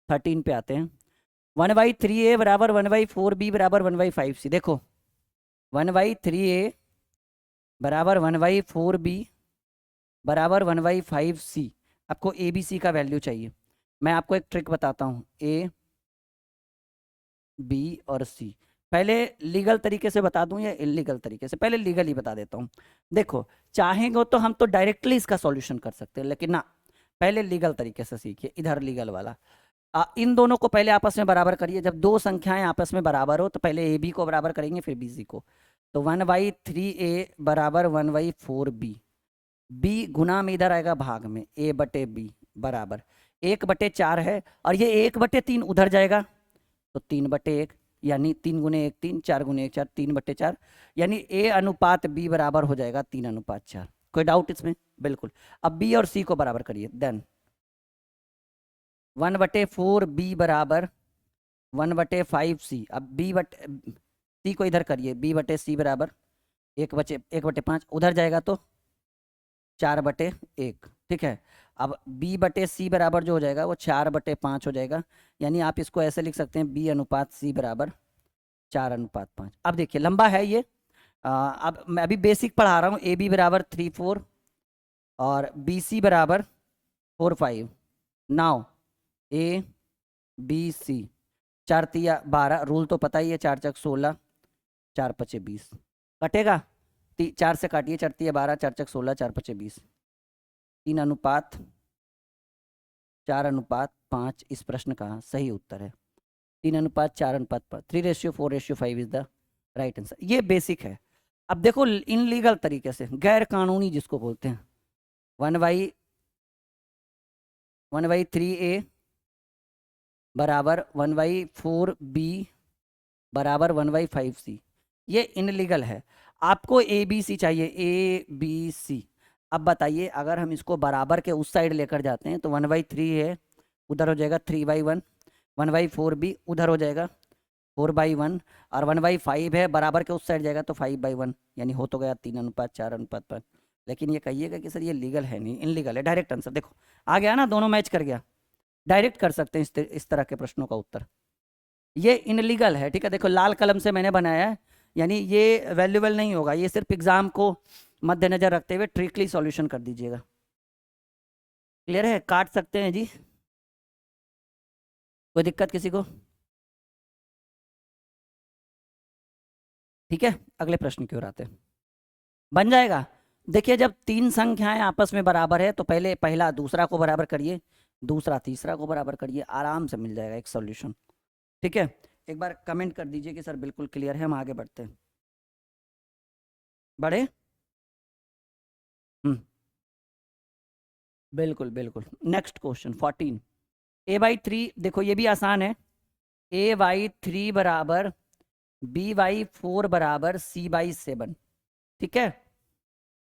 13 पे आते हैं। 1/3A बराबर 1/4B बराबर 1/5C, देखो 1/3A बराबर 1/4B बराबर 1/5C, आपको ABC का वैल्यू चाहिए। मैं आपको एक ट्रिक बताता हूँ, A, B और C। पहले लीगल तरीके से बता दूं या इलीगल तरीके से? पहले लीगल ही बता देता हूँ। देखो चाहेंगे तो हम तो डायरेक्टली इसका सॉल्यूशन कर सकते हैं, लेकिन ना, पहले लीगल तरीके से सीखिए, इधर लीगल वाला। इन दोनों को पहले आपस में बराबर करिए। जब दो संख्याएं आपस में बराबर हो तो पहले AB को बराबर करेंगे फिर BC को। तो 1/3A बराबर 1/4B, B गुना में इधर आएगा भाग में, A/B बराबर 1/4 है, और ये 1/3 उधर जाएगा तो 3/1, यानी 3 × 1 3, 4 × 1 4, 3/4, यानी A/B बराबर हो जाएगा 3:4। कोई डाउट इसमें? बिल्कुल। अब B और C को बराबर करिए, देन 1/4B बराबर 1/5C। अब C को इधर करिए, B/C बराबर 1/5, उधर जाएगा तो 4/1, ठीक है। अब b बटे c बराबर जो हो जाएगा वो 4/5 हो जाएगा, यानी आप इसको ऐसे लिख सकते हैं b अनुपात c बराबर 4:5। अब देखिए लंबा है ये, अब मैं अभी बेसिक पढ़ा रहा हूँ। ए बी बराबर 3 4 और बी सी बराबर 4 5। Now A B C, 4×3 = 12, rule तो पता ही है, 4×4 = 16, 4×5 = 20। कटेगा, 4 से काटिए, 4×3 = 12, 4×4 = 16, 4×5 = 20। 3:4:5 इस प्रश्न का सही उत्तर है। 3:4:5, 3:4:5 इज द राइट आंसर। ये बेसिक है। अब देखो इनलीगल तरीके से, गैर कानूनी जिसको बोलते हैं, 1/3a बराबर 1/4b बराबर 1/5c, ये इनलीगल है। आपको ए बी सी चाहिए, ए बी सी। अब बताइए, अगर हम इसको बराबर के उस साइड लेकर जाते हैं तो 1/3 है, उधर हो जाएगा 3/1, 1/4b उधर हो जाएगा 4/1, और 1/5 है, बराबर के उस साइड जाएगा तो 5/1, यानी हो तो गया 3:4:5। लेकिन ये कहिएगा कि सर ये लीगल है नहीं, इनलीगल है। डायरेक्ट आंसर देखो आ गया ना, दोनों मैच कर गया। डायरेक्ट कर सकते हैं इस तरह के प्रश्नों का उत्तर। ये इनलीगल है, ठीक है। देखो लाल कलम से मैंने बनाया है, यानी ये वैल्यूएबल नहीं होगा, ये सिर्फ एग्जाम को मद्देनजर रखते हुए ट्रिकली सॉल्यूशन कर दीजिएगा। क्लियर है? काट सकते हैं जी, कोई दिक्कत किसी को? ठीक है, अगले प्रश्न की ओर आते हैं। बन जाएगा। देखिए जब तीन संख्याएं आपस में बराबर है तो पहले पहला दूसरा को बराबर करिए, दूसरा तीसरा को बराबर करिए, आराम से मिल जाएगा एक सॉल्यूशन। ठीक है, एक बार कमेंट कर दीजिए कि सर बिल्कुल क्लियर है, हम आगे बढ़ते हैं। बढ़े? हम्म, बिल्कुल बिल्कुल। Next question 14, a/3। देखो ये भी आसान है। a/3 बराबर b/4 बराबर c/7। ठीक है,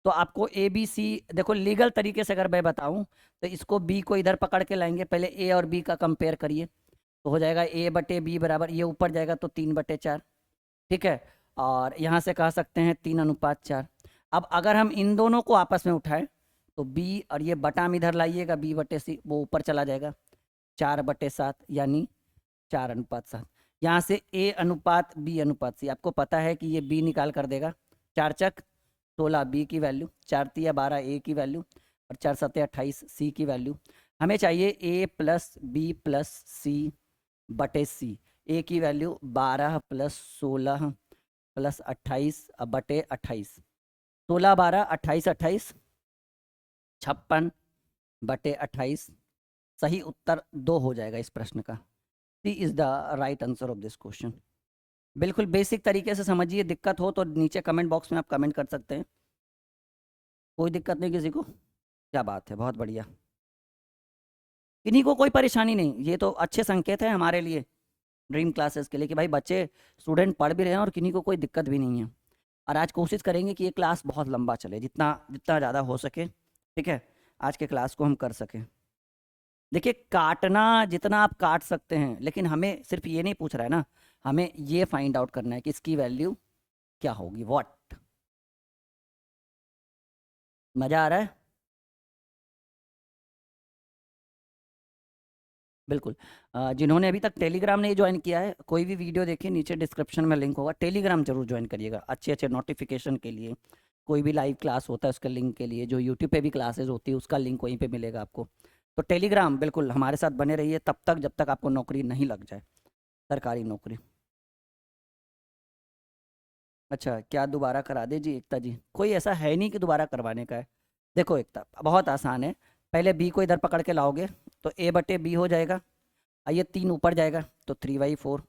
तो आपको ए बी सी, देखो लीगल तरीके से अगर मैं बताऊं तो इसको बी को इधर पकड़ के लाएंगे, पहले ए और बी का कंपेयर करिए, तो हो जाएगा a/b बराबर, ये ऊपर जाएगा तो 3/4। ठीक है, और यहाँ से कह सकते हैं 3:4। अब अगर हम इन दोनों को आपस में उठाएं तो b और ये बटा में इधर लाइएगा, b/c वो ऊपर चला जाएगा, 4/7 यानी 4:7। यहाँ से a/b/c, आपको पता है कि ये b निकाल कर देगा, 4×4 = 16 b की वैल्यू, 4×3 = 12 a की वैल्यू, और 4×7 = 28 c की वैल्यू। हमें चाहिए a + b + c/c। a की वैल्यू 12 + 16 + 28/28, 16 12 28 28, 56/28। सही उत्तर 2 हो जाएगा इस प्रश्न का। C is the right answer of this question. बिल्कुल बेसिक तरीके से समझिए, दिक्कत हो तो नीचे कमेंट बॉक्स में आप कमेंट कर सकते हैं, कोई दिक्कत नहीं किसी को। क्या बात है, बहुत बढ़िया। किन्हीं को कोई परेशानी नहीं, ये तो अच्छे संकेत है हमारे लिए, ड्रीम क्लासेस के लिए, कि भाई बच्चे स्टूडेंट पढ़ भी रहे हैं और किन्हीं को कोई दिक्कत भी नहीं है। और आज कोशिश करेंगे कि ये क्लास बहुत लंबा चले, जितना जितना ज़्यादा हो सके। ठीक है, आज के क्लास को हम कर सकें। देखिए काटना जितना आप काट सकते हैं, लेकिन हमें सिर्फ ये नहीं पूछ रहा है ना, हमें ये फाइंड आउट करना है कि इसकी वैल्यू क्या होगी, व्हाट। मज़ा आ रहा है? बिल्कुल। जिन्होंने अभी तक टेलीग्राम नहीं ज्वाइन किया है, कोई भी वीडियो देखिए, नीचे डिस्क्रिप्शन में लिंक होगा, टेलीग्राम जरूर ज्वाइन करिएगा, अच्छे अच्छे नोटिफिकेशन के लिए। कोई भी लाइव क्लास होता है उसका लिंक के लिए, जो यूट्यूब पे भी क्लासेस होती है उसका लिंक वहीं पे मिलेगा आपको। तो टेलीग्राम बिल्कुल हमारे साथ बने रहिए तब तक जब तक आपको नौकरी नहीं लग जाए, सरकारी नौकरी। अच्छा, क्या दोबारा करा दे जी एकता जी? कोई ऐसा है नहीं कि दोबारा करवाने का है। देखो एकता, बहुत आसान है। पहले बी को इधर पकड़ के लाओगे तो a/b हो जाएगा, ये 3 ऊपर जाएगा तो 3/4।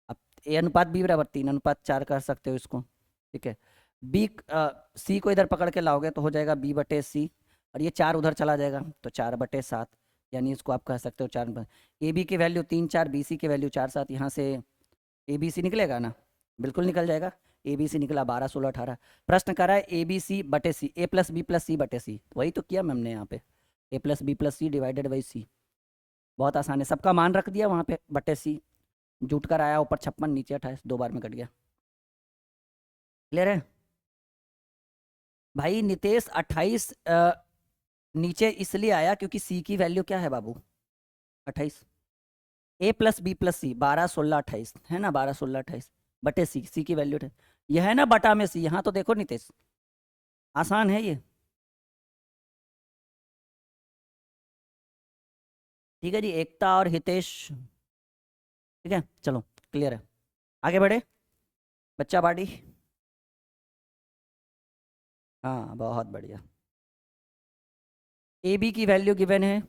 अब a/b बराबर 3:4 कर सकते हो इसको। ठीक है, बी सी को इधर पकड़ के लाओगे तो हो जाएगा b/c, और ये 4 उधर चला जाएगा तो 4/7, यानी इसको आप कह सकते हो 4। ए बी की वैल्यू 3 4, बी सी की वैल्यू 4 7, यहाँ से ए बी सी निकलेगा ना, बिल्कुल निकल जाएगा। ए बी सी निकला 12 16 18। प्रश्न कर रहा है a/b/c, a+b+c/c, वही तो किया मैम ने यहाँ पे, a+b+c डिवाइडेड बाई सी। बहुत आसान है, सबका मान रख दिया वहाँ पे, बटे सी, जुट कर आया ऊपर 56 नीचे 28, 2 बार में कट गया। क्लियर है भाई? नितेश 28 नीचे इसलिए आया क्योंकि सी की वैल्यू क्या है बाबू, 28। ए प्लस बी प्लस सी, 12 16 28 है ना, 12 16 28 बटे सी, सी की वैल्यू यह है ना बटा में सी, यहाँ तो देखो नितेश, आसान है ये। ठीक है जी, एकता और हितेश, ठीक है चलो क्लियर है, आगे बढ़े बच्चा बाड़ी। हाँ बहुत बढ़िया। ए बी की वैल्यू गिवन है।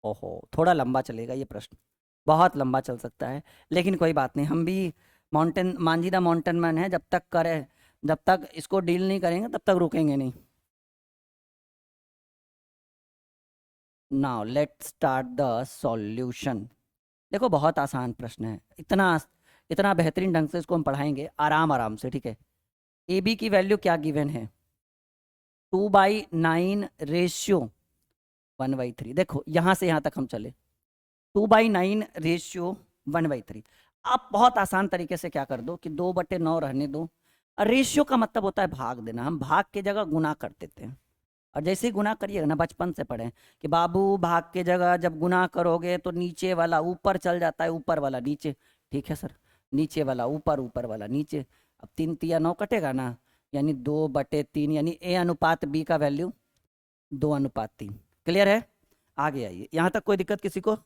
ओहो थोड़ा लंबा चलेगा ये प्रश्न, बहुत लंबा चल सकता है, लेकिन कोई बात नहीं, हम भी माउंटेन मांझीदा माउंटेन मैन है, जब तक करें, जब तक इसको डील नहीं करेंगे तब तक रुकेंगे नहीं। Now let start the solution. देखो बहुत आसान प्रश्न है, इतना इतना बेहतरीन ढंग से इसको हम पढ़ाएंगे आराम आराम से, ठीक है। ए बी की वैल्यू क्या गिवन है, 2/9 रेशियो 1/3। देखो यहाँ से यहाँ तक हम चले, 2/9 रेशियो 1/3। आप बहुत आसान तरीके से क्या कर दो कि 2/9 रहने दो, और रेशियो का मतलब होता है भाग देना, हम भाग की जगह गुना कर देते हैं। और जैसे ही गुना करिएगा ना, बचपन से पढ़े कि बाबू भाग के जगह जब गुना करोगे तो नीचे वाला ऊपर चल जाता है, ऊपर वाला नीचे, ठीक है सर, नीचे वाला ऊपर, ऊपर वाला नीचे। अब 3 तिया 9 कटेगा ना, यानी 2/3, यानी ए अनुपात बी का वैल्यू 2/3। क्लियर है, आगे आइए, यहाँ तक कोई दिक्कत किसी को।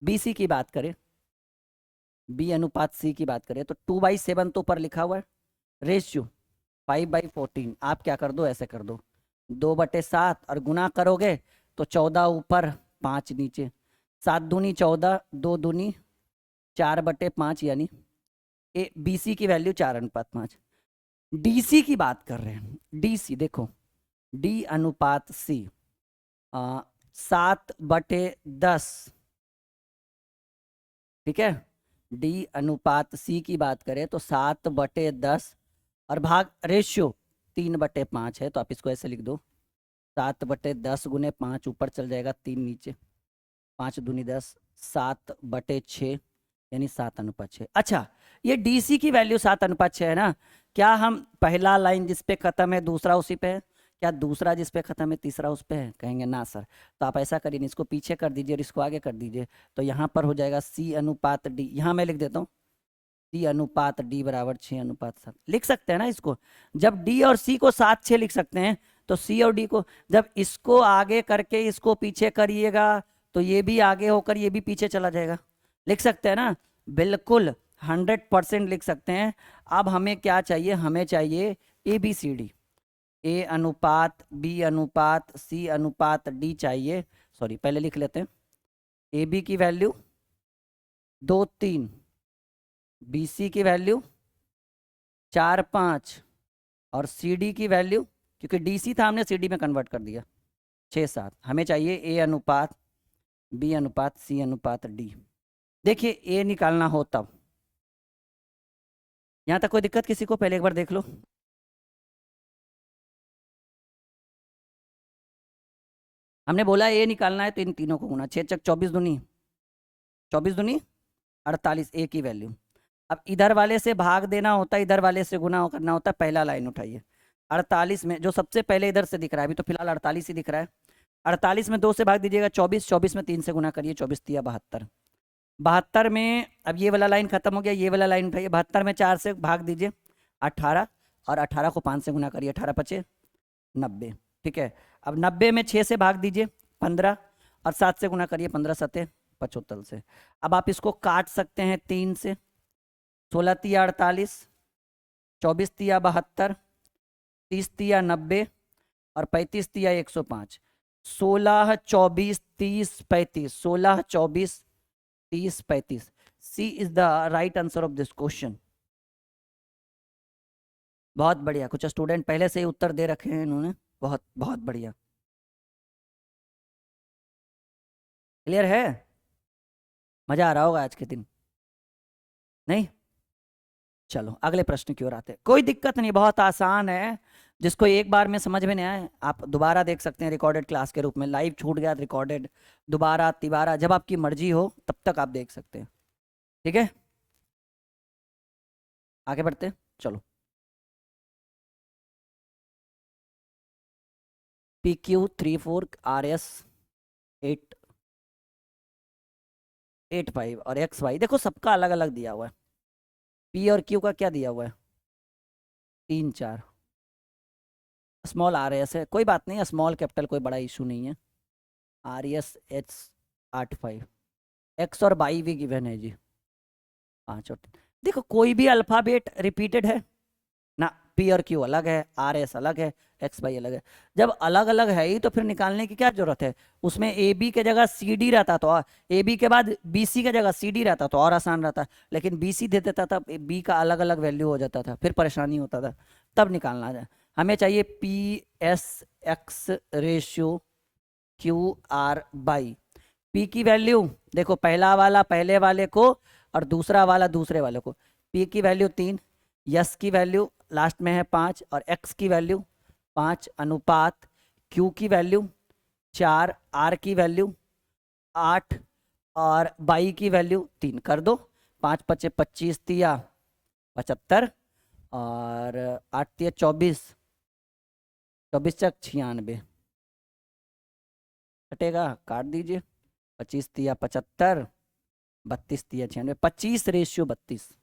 बी सी की बात करें, बी अनुपात सी की बात करें तो 2/7 तो ऊपर लिखा हुआ है, रेशियो 5/14। आप क्या कर दो, ऐसे कर दो, 2/7 और गुना करोगे तो 14 ऊपर 5 नीचे, 7 दूनी 14, 2 दूनी 4/5, यानी ए बी सी की वैल्यू 4/5। डी सी की बात कर रहे हैं, डी सी देखो, डी अनुपात सी 7/10, ठीक है। डी अनुपात सी की बात करें तो 7/10, और भाग रेशियो 3/5 है, तो आप इसको ऐसे लिख दो, 7/10 गुने 5 ऊपर चल जाएगा, 3 नीचे, 5 दूनी 10, 7/6, यानी 7/6। अच्छा, ये डीसी की वैल्यू 7/6 है ना, क्या हम पहला लाइन जिस पे खत्म है दूसरा उसी पे है, क्या दूसरा जिस पे खत्म है तीसरा उस पे है, कहेंगे ना सर। तो आप ऐसा करिए, इसको पीछे कर दीजिए और इसको आगे कर दीजिए, तो यहाँ पर हो जाएगा सी अनुपात डी, यहाँ मैं लिख देता हूँ सी अनुपात डी बराबर 6/7, लिख सकते हैं ना इसको। जब डी और सी को 7 6 लिख सकते हैं, तो सी और डी को, जब इसको आगे करके इसको पीछे करिएगा तो ये भी आगे होकर ये भी पीछे चला जाएगा, लिख सकते हैं ना, बिल्कुल 100% लिख सकते हैं। अब हमें क्या चाहिए, हमें चाहिए ए बी सी डी, ए अनुपात बी अनुपात सी अनुपात डी चाहिए। सॉरी पहले लिख लेते हैं, ए बी की वैल्यू 2 3, बी सी की वैल्यू 4 5, और सी डी की वैल्यू, क्योंकि डी सी था हमने सी डी में कन्वर्ट कर दिया, 6 7। हमें चाहिए ए अनुपात बी अनुपात सी अनुपात डी। देखिए ए निकालना हो तब, यहाँ तक कोई दिक्कत किसी को, पहले एक बार देख लो। हमने बोला ए निकालना है तो इन तीनों को गुना, 6 चक 24 दूनी 24 दूनी 48, ए की वैल्यू। अब इधर वाले से भाग देना होता है, इधर वाले से गुना करना होता है, पहला लाइन उठाइए, 48 में जो सबसे पहले इधर से दिख रहा है, अभी तो फिलहाल 48 ही दिख रहा है, 48 में 2 से भाग दीजिएगा 24, 24 में 3 से गुना करिए, 24 तिया 72, 72 में अब ये वाला लाइन खत्म हो गया, ये वाला लाइन उठाइए, 72 में 4 से भाग दीजिए 18, और 18 को 5 से गुना करिए, 18 5 90, ठीक है। अब 90 में 6 से भाग दीजिए 15, और 7 से गुना करिए, 15 7 75 से। अब आप इसको काट सकते हैं 3 से, 16 तिया 48, 24 तिया 72, 30 तिया 90, और 35 तिया 105, 16 24 30 35, 16 24 30 35। C is the right answer of this question. बहुत बढ़िया, कुछ स्टूडेंट पहले से ही उत्तर दे रखे हैं इन्होंने, बहुत बहुत बढ़िया, क्लियर है, मजा आ रहा होगा आज के दिन, नहीं? चलो अगले प्रश्न की ओर आते हैं, कोई दिक्कत नहीं, बहुत आसान है, जिसको एक बार में समझ में नहीं आए आप दोबारा देख सकते हैं रिकॉर्डेड क्लास के रूप में, लाइव छूट गया रिकॉर्डेड, दोबारा तिबारा जब आपकी मर्जी हो तब तक आप देख सकते हैं, ठीक है। आगे बढ़ते हैं, चलो। PQ 34, RS 885 और XY देखो सबका अलग अलग दिया हुआ है। P और Q का क्या दिया हुआ है? 3 4। स्मॉल RS है, कोई बात नहीं, स्मॉल कैपिटल कोई बड़ा इशू नहीं है। RS H85, X और Y भी गिवन है जी 5 और 3। देखो कोई भी अल्फाबेट रिपीटेड है ना, P और Q अलग है, RS अलग है, XY अलग है। जब अलग अलग है ही तो फिर निकालने की क्या जरूरत है? उसमें AB के जगह CD रहता तो AB के बाद BC के जगह CD रहता तो और आसान रहता, लेकिन BC दे देता था, B का अलग अलग वैल्यू हो जाता था, फिर परेशानी होता था। तब निकालना है हमें चाहिए PSX रेशियो QR/, P की वैल्यू देखो, पहला वाला पहले वाले को और दूसरा वाला दूसरे वाले को। P की वैल्यू 3, यस की वैल्यू लास्ट में है 5 और X की वैल्यू 5 अनुपात Q की वैल्यू 4, R की वैल्यू 8 और Y की वैल्यू 3 कर दो। 5 पचे 25 तिया 75 और 8 तिया 24, 24 चक 96 कटेगा, काट दीजिए। 25 तिया 75, 32 तिया 96, 25 रेशियो 32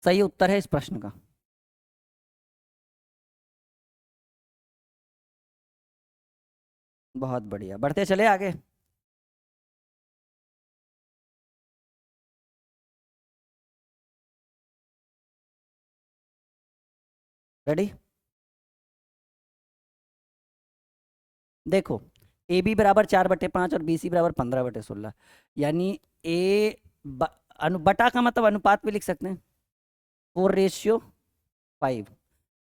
सही उत्तर है इस प्रश्न का। बहुत बढ़िया, बढ़ते चले आगे। रेडी? देखो AB बराबर 4/5 और BC बराबर 15/16, यानी A बटा का मतलब अनुपात भी लिख सकते हैं 4:5।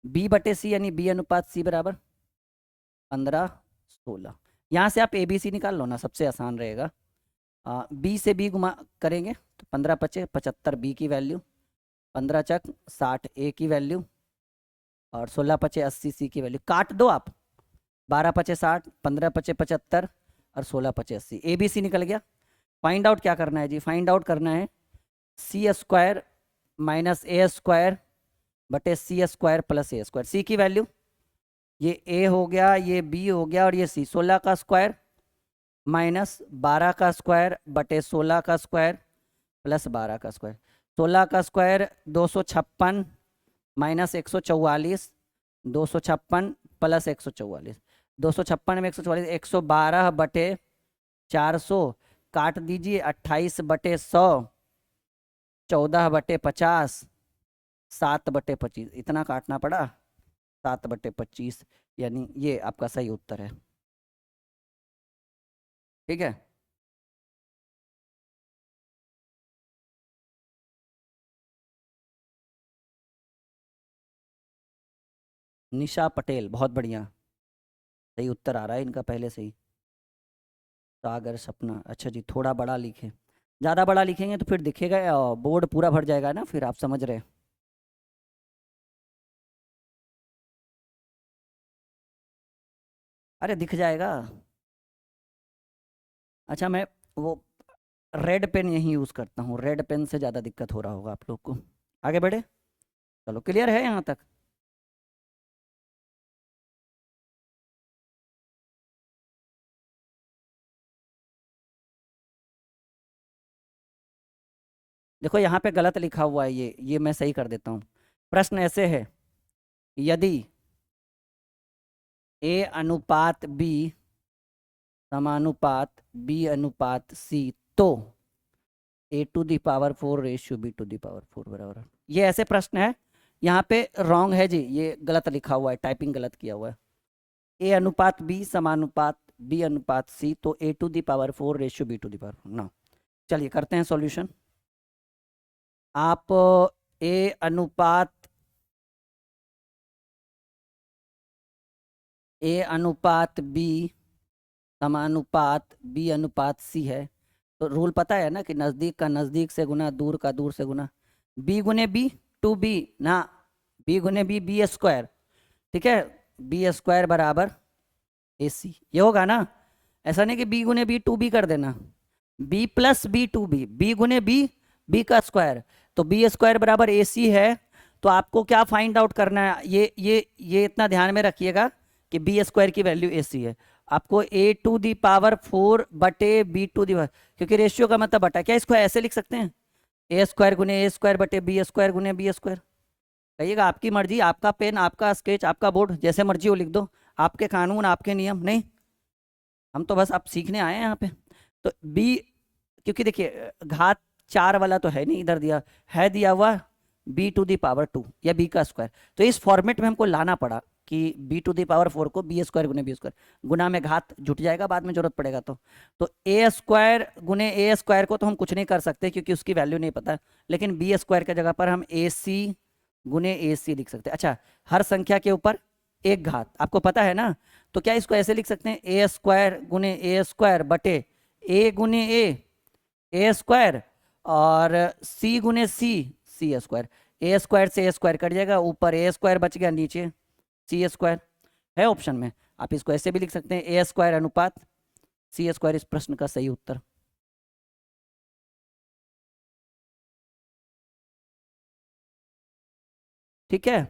B/C यानी B अनुपात C बराबर 15/16। यहाँ से आप ABC निकाल लो ना, सबसे आसान रहेगा। B से B गुमा करेंगे तो 15 पचे 75 B की वैल्यू, 15 चक 60 A की वैल्यू और 16 पचे 80 C की वैल्यू। काट दो आप, 12 पचे 60, 15 पचे 75 और 16 पचे 80। ABC निकल गया। फाइंड आउट क्या करना है जी? फाइंड आउट करना है C² माइनस A² बटे C² प्लस A²। C की वैल्यू ये A हो गया, ये B हो गया और ये C। 16 का स्क्वायर माइनस 12 का स्क्वायर बटे 16 का स्क्वायर प्लस 12 का स्क्वायर। 16 का स्क्वायर 256 माइनस 144, 256 प्लस 144, 256 में 144, 112 बटे 400 काट दीजिए, 28/100, 14/50, 7/25, इतना काटना पड़ा, 7/25, यानी ये आपका सही उत्तर है। ठीक है, निशा पटेल, बहुत बढ़िया, सही उत्तर आ रहा है इनका पहले से ही। सागर सपना, अच्छा जी, थोड़ा बड़ा लिखें, ज़्यादा बड़ा लिखेंगे तो फिर दिखेगा, बोर्ड पूरा भर जाएगा ना, फिर आप समझ रहे हैं। अरे दिख जाएगा। अच्छा मैं वो रेड पेन यही यूज़ करता हूँ, रेड पेन से ज़्यादा दिक्कत हो रहा होगा आप लोग को। आगे बढ़े, चलो क्लियर है यहाँ तक? देखो यहाँ पे गलत लिखा हुआ है, ये मैं सही कर देता हूँ। प्रश्न ऐसे है, यदि A अनुपात B समानुपात B अनुपात C तो A⁴ रेशियो B⁴ बराबर। ये ऐसे प्रश्न है, यहाँ पे रॉन्ग है जी, ये गलत लिखा हुआ है, टाइपिंग गलत किया हुआ है। A अनुपात B समानुपात B अनुपात C तो A⁴ रेशियो B⁴ ना। चलिए करते हैं सॉल्यूशन। आप A अनुपात B समानुपात B अनुपात C है, तो रूल पता है ना कि नज़दीक का नज़दीक से गुना, दूर का दूर से गुना। B गुने B 2B ना, B गुने B B², ठीक है, B² बराबर AC, ये होगा ना। ऐसा नहीं कि B गुने B 2B कर देना, B plus B 2B, B गुने B B का स्क्वायर, तो B² बराबर AC है, तो आपको क्या फाइंड आउट करना है, ये इतना ध्यान में रखिएगा कि बी स्क्वायर की वैल्यू ए सी है। आपको ए टू दी पावर 4 बटे बी टू दी, क्योंकि रेशियो का मतलब बटा, क्या इसको ऐसे लिख सकते हैं, ए स्क्वायर गुने ए स्क्वायर बटे बी स्क्वायर गुने बी स्क्वायर। कहिएगा आपकी मर्जी, आपका पेन, आपका स्केच, आपका बोर्ड, जैसे मर्जी हो लिख दो, आपके कानून, आपके नियम, नहीं हम तो बस आप सीखने आए हैं यहाँ पे। तो बी, क्योंकि देखिए घात 4 वाला तो है नहीं, इधर दिया हुआ बी टू दी पावर 2 या बी का स्क्वायर, तो इस फॉर्मेट में हमको लाना पड़ा कि बी टू दी पावर 4 को बी स्क्वायर गुने बी स्क्वायर, गुना में घात जुट जाएगा बाद में जरूरत पड़ेगा तो ए स्क्वायर गुने ए स्क्वायर को तो हम कुछ नहीं कर सकते क्योंकि उसकी वैल्यू नहीं पता, लेकिन बी स्क्वायर की जगह पर हम ए सी गुने ए सी लिख सकते हैं। अच्छा, हर संख्या के ऊपर एक घात, आपको पता है ना, तो क्या इसको ऐसे लिख सकते हैं, ए स्क्वायर गुने ए स्क्वायर बटे ए गुने ए स्क्वायर और सी गुने सी स्क्वायर। ए स्क्वायर से ए स्क्वायर कट जाएगा, ऊपर ए स्क्वायर बच गया, नीचे सी स्क्वायर है ऑप्शन में। आप इसको ऐसे भी लिख सकते हैं, ए स्क्वायर अनुपात सी स्क्वायर इस प्रश्न का सही उत्तर। ठीक है,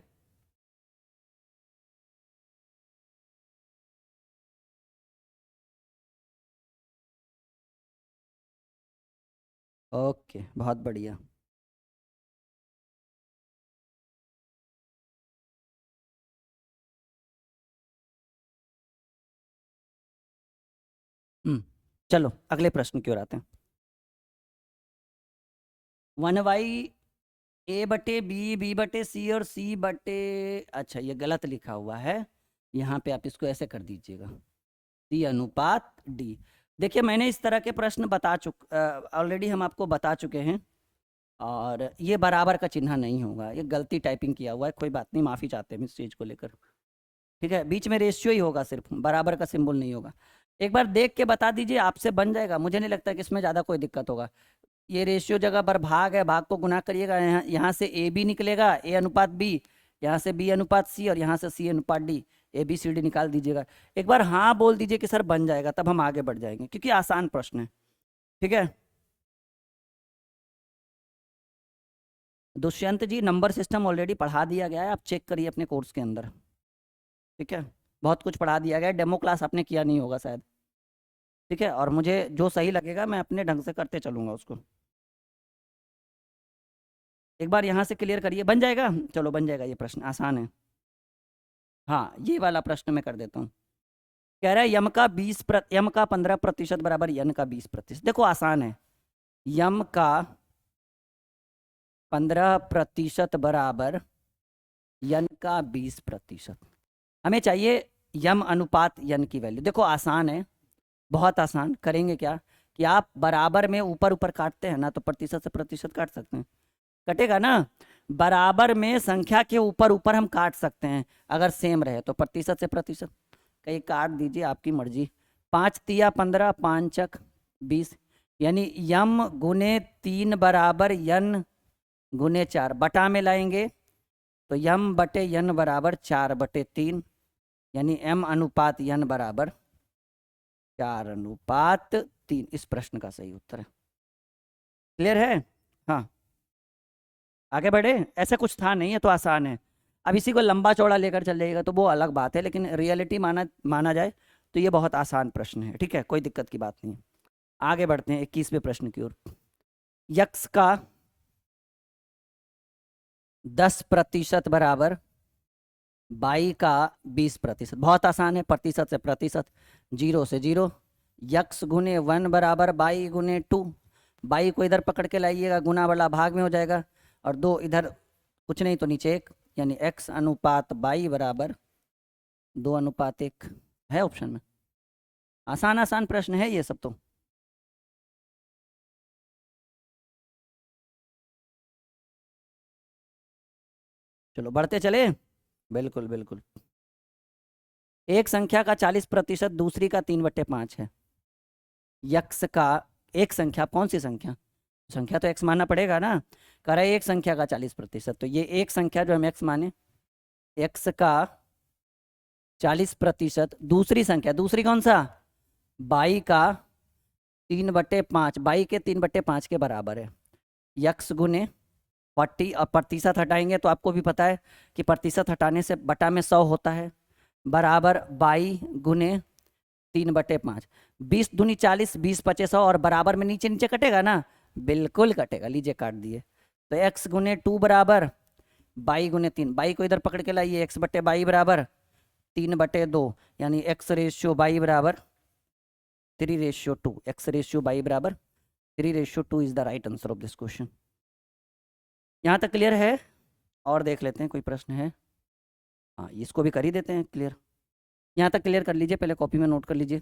ओके, बहुत बढ़िया। चलो अगले प्रश्न की ओर आते हैं। 1y ए बटे बी बटे सी और सी बटे, अच्छा ये गलत लिखा हुआ है, यहाँ पे आप इसको ऐसे कर दीजिएगा, सी अनुपात डी। देखिए मैंने इस तरह के प्रश्न ऑलरेडी हम आपको बता चुके हैं, और ये बराबर का चिन्ह नहीं होगा, ये गलती टाइपिंग किया हुआ है, कोई बात नहीं, माफ़ी चाहते हैं इस चीज़ को लेकर। ठीक है, बीच में रेशियो ही होगा, सिर्फ बराबर का सिंबल नहीं होगा। एक बार देख के बता दीजिए, आपसे बन जाएगा, मुझे नहीं लगता कि इसमें ज़्यादा कोई दिक्कत होगा। ये रेशियो जगह पर भाग है, भाग को गुना करिएगा, यहाँ से ए बी निकलेगा, ए अनुपात बी, यहाँ से बी अनुपात सी और यहाँ से सी अनुपात D, A B C D निकाल दीजिएगा। एक बार हाँ बोल दीजिए कि सर बन जाएगा, तब हम आगे बढ़ जाएंगे, क्योंकि आसान प्रश्न है। ठीक है दुष्यंत जी, नंबर सिस्टम ऑलरेडी पढ़ा दिया गया है, आप चेक करिए अपने कोर्स के अंदर। ठीक है, बहुत कुछ पढ़ा दिया गया है, डेमो क्लास आपने किया नहीं होगा शायद। ठीक है, और मुझे जो सही लगेगा मैं अपने ढंग से करते चलूंगा उसको। एक बार यहाँ से क्लियर करिए, बन जाएगा, चलो बन जाएगा, ये प्रश्न आसान है। हाँ, ये वाला प्रश्न मैं कर देता हूँ। कह रहा है यम का 15% बराबर यन का 20%। देखो आसान है, यम का 15% बराबर यन का 20%। हमें चाहिए यम अनुपात यन की वैल्यू। देखो आसान है, बहुत आसान। करेंगे क्या कि आप बराबर में ऊपर ऊपर काटते हैं ना, तो प्रतिशत से प्रतिशत काट सकते हैं, कटेगा ना। बराबर में संख्या के ऊपर ऊपर हम काट सकते हैं, अगर सेम रहे तो प्रतिशत से प्रतिशत कहीं काट दीजिए, आपकी मर्जी। 5 तिया 15, 5 चक 20, यानी यम गुने 3 बराबर यन गुने 4। बटा में लाएंगे तो यम बटे यन बराबर 4 बटे 3, यानी एम अनुपात यन बराबर 4 अनुपात 3 इस प्रश्न का सही उत्तर है। क्लियर है? हाँ, आगे बढ़े। ऐसा कुछ था नहीं है, तो आसान है। अब इसी को लंबा चौड़ा लेकर चलेगा तो वो अलग बात है, लेकिन रियलिटी माना जाए तो ये बहुत आसान प्रश्न है। ठीक है, कोई दिक्कत की बात नहीं। आगे बढ़ते हैं 21वें प्रश्न की ओर। यक्स का 10% बराबर बाई का 20%। बहुत आसान है, प्रतिशत से प्रतिशत, 0 से 0। यक्स गुने 1 बराबर बाई गुने 2। बाई को इधर पकड़ के लाइएगा, गुना वाला भाग में हो जाएगा, और 2 इधर, कुछ नहीं तो नीचे 1, यानी x अनुपात बाई बराबर 2 अनुपात 1 है ऑप्शन में। आसान आसान प्रश्न है ये सब तो। चलो बढ़ते चले, बिल्कुल बिल्कुल। एक संख्या का 40%, दूसरी का 3/5 है। यक्स का, एक संख्या, कौन सी संख्या, संख्या तो x मानना पड़ेगा ना। कह रहा है एक संख्या का 40%, तो ये एक संख्या जो हम x माने, x का 40%, दूसरी संख्या, दूसरी कौन सा, बाई का 3/5, बाई के 3/5 के बराबर है। यक्स गुने 40 और प्रतिशत हटाएंगे तो आपको भी पता है कि प्रतिशत हटाने से बटा में 100 होता है, बराबर 22 गुने 3/5। 20 दूनी 40, 20 पचे 100, और बराबर में नीचे नीचे कटेगा ना, बिल्कुल कटेगा, लीजिए काट दिए। तो x गुने 2 बराबर 22 गुने 3, 22 को इधर पकड़ के लाइए, x/22 बराबर 3/2, यानी x/22 बराबर 3/2, x/22 बराबर 3/2 is the right answer of this question. यहाँ तक क्लियर है? और देख लेते हैं कोई प्रश्न है। हाँ, इसको भी कर ही देते हैं क्लियर। यहाँ तक क्लियर कर लीजिए, पहले कॉपी में नोट कर लीजिए।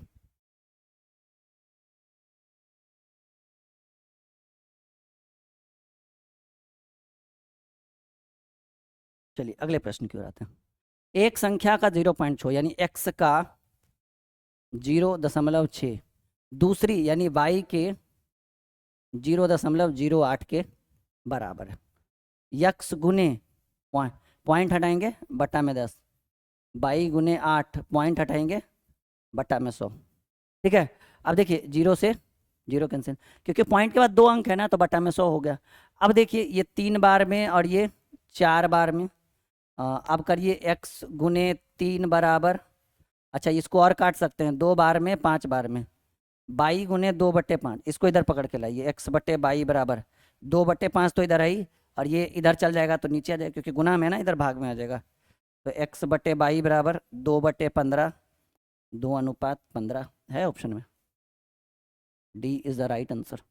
चलिए अगले प्रश्न की ओर आते हैं। एक संख्या का 0.6 यानी x का 0.6 दूसरी यानी y के 0.08 के बराबर है। यक्स गुने पॉइंट हटाएंगे बटा में 10, 22 गुने 8 पॉइंट हटाएंगे बटा में 100। ठीक है, अब देखिए 0 से 0 कैंसिल, क्योंकि पॉइंट के बाद 2 अंक है ना, तो बटा में 100 हो गया। अब देखिए ये 3 बार में और ये 4 बार में। अब करिए x गुने 3 बराबर, अच्छा इसको और काट सकते हैं, 2 बार में 5 बार में, 22 गुने 2/5, इसको इधर पकड़ के लाइए, x/22 बराबर 2/5 तो इधर आई, और ये इधर चल जाएगा तो नीचे आ जाएगा, क्योंकि गुना में ना इधर भाग में आ जाएगा। तो x/22 बराबर 2/15, 2:15 है ऑप्शन में, D is the right answer.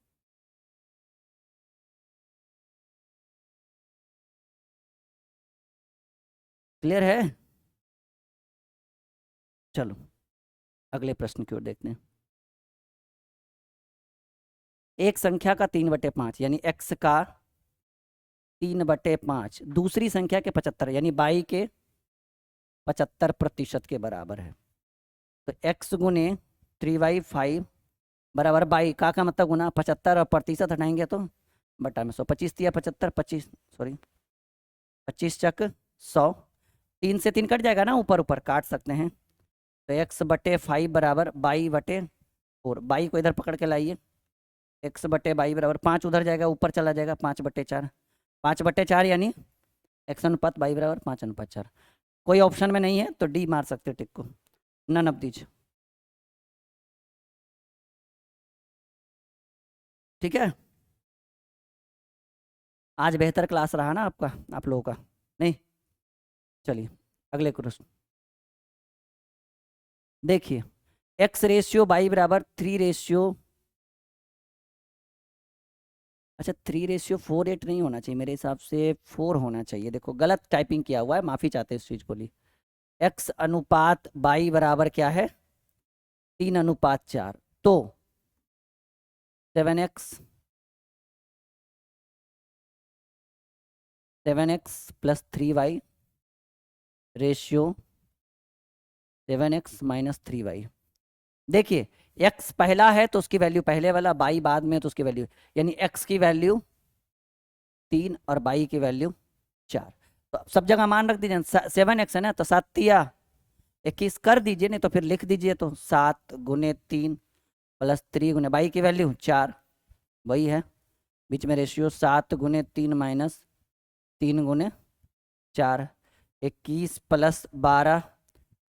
Clear है? चलो अगले प्रश्न की ओर देखते हैं। एक संख्या का 3/5 यानी x का 3/5 दूसरी संख्या के 75 यानी y के 75% के बराबर है। तो x गुने 3/5 बराबर बाई का मतलब गुना 75, और प्रतिशत हटाएंगे तो बटा में 100। 25 दिया 75, 25 सॉरी 25 चक 100, 3 से 3 कट जाएगा ना, ऊपर ऊपर काट सकते हैं। तो x/5 बराबर 22/4, 22 को इधर पकड़ के लाइए, x/22 बराबर 5 उधर जाएगा, ऊपर चला जाएगा 5/4, 5/4 यानी x अनुपात 22 बराबर 5/4। कोई ऑप्शन में नहीं है तो डी मार सकते टिक को, नन ऑफ दीज। ठीक है, आज बेहतर क्लास रहा ना आपका, आप लोगों का? नहीं? चलिए अगले क्वेश्चन देखिए। x/y बराबर 3 अच्छा 3:48 नहीं होना चाहिए मेरे हिसाब से, 4 होना चाहिए। देखो गलत टाइपिंग किया हुआ है, माफ़ी चाहते हैं इस चीज़ को लिए। x अनुपात y बराबर क्या है? 3:4, तो 7x plus 3y ratio 7x minus 3y। देखिए x पहला है तो उसकी वैल्यू पहले वाला, y बाद में तो उसकी वैल्यू, यानी x की वैल्यू 3 और y की वैल्यू 4। तो सब जगह मान रख दीजिए, 7x है ना, तो 7×3 = 21 कर दीजिए, नहीं तो फिर लिख दीजिए, तो 7 गुने 3 प्लस 3 गुने y की वैल्यू 4, वही है बीच में रेशियो 7 गुने 3 माइनस 3 गुने 4, 21 प्लस 12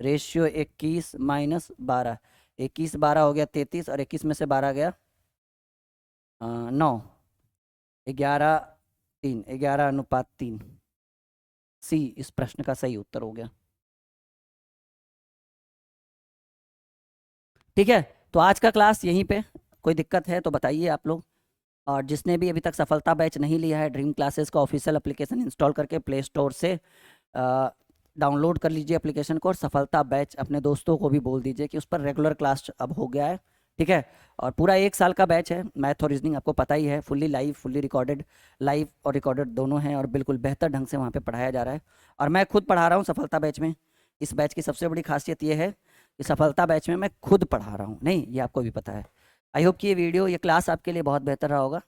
रेशियो 21 माइनस 12, 21 12 हो गया 33, और 21 में से 12 गया 9, 11 3, 11:3। सी इस प्रश्न का सही उत्तर हो गया। ठीक है, तो आज का क्लास यहीं पे, कोई दिक्कत है तो बताइए आप लोग। और जिसने भी अभी तक सफलता बैच नहीं लिया है, ड्रीम क्लासेस का ऑफिशियल एप्लीकेशन इंस्टॉल करके प्ले स्टोर से डाउनलोड कर लीजिए एप्लीकेशन को, और सफलता बैच अपने दोस्तों को भी बोल दीजिए कि उस पर रेगुलर क्लास अब हो गया है। ठीक है, और पूरा 1 साल का बैच है, मैथ और रीजनिंग आपको पता ही है, fully live fully recorded, live और रिकॉर्डेड दोनों हैं, और बिल्कुल बेहतर ढंग से वहाँ पे पढ़ाया जा रहा है। और मैं खुद पढ़ा रहा हूँ सफलता बैच में। इस बैच की सबसे बड़ी खासियत ये है कि सफलता बैच में मैं खुद पढ़ा रहा हूँ, नहीं ये आपको भी पता है। आई होप कि ये वीडियो, ये क्लास आपके लिए बहुत बेहतर रहा होगा।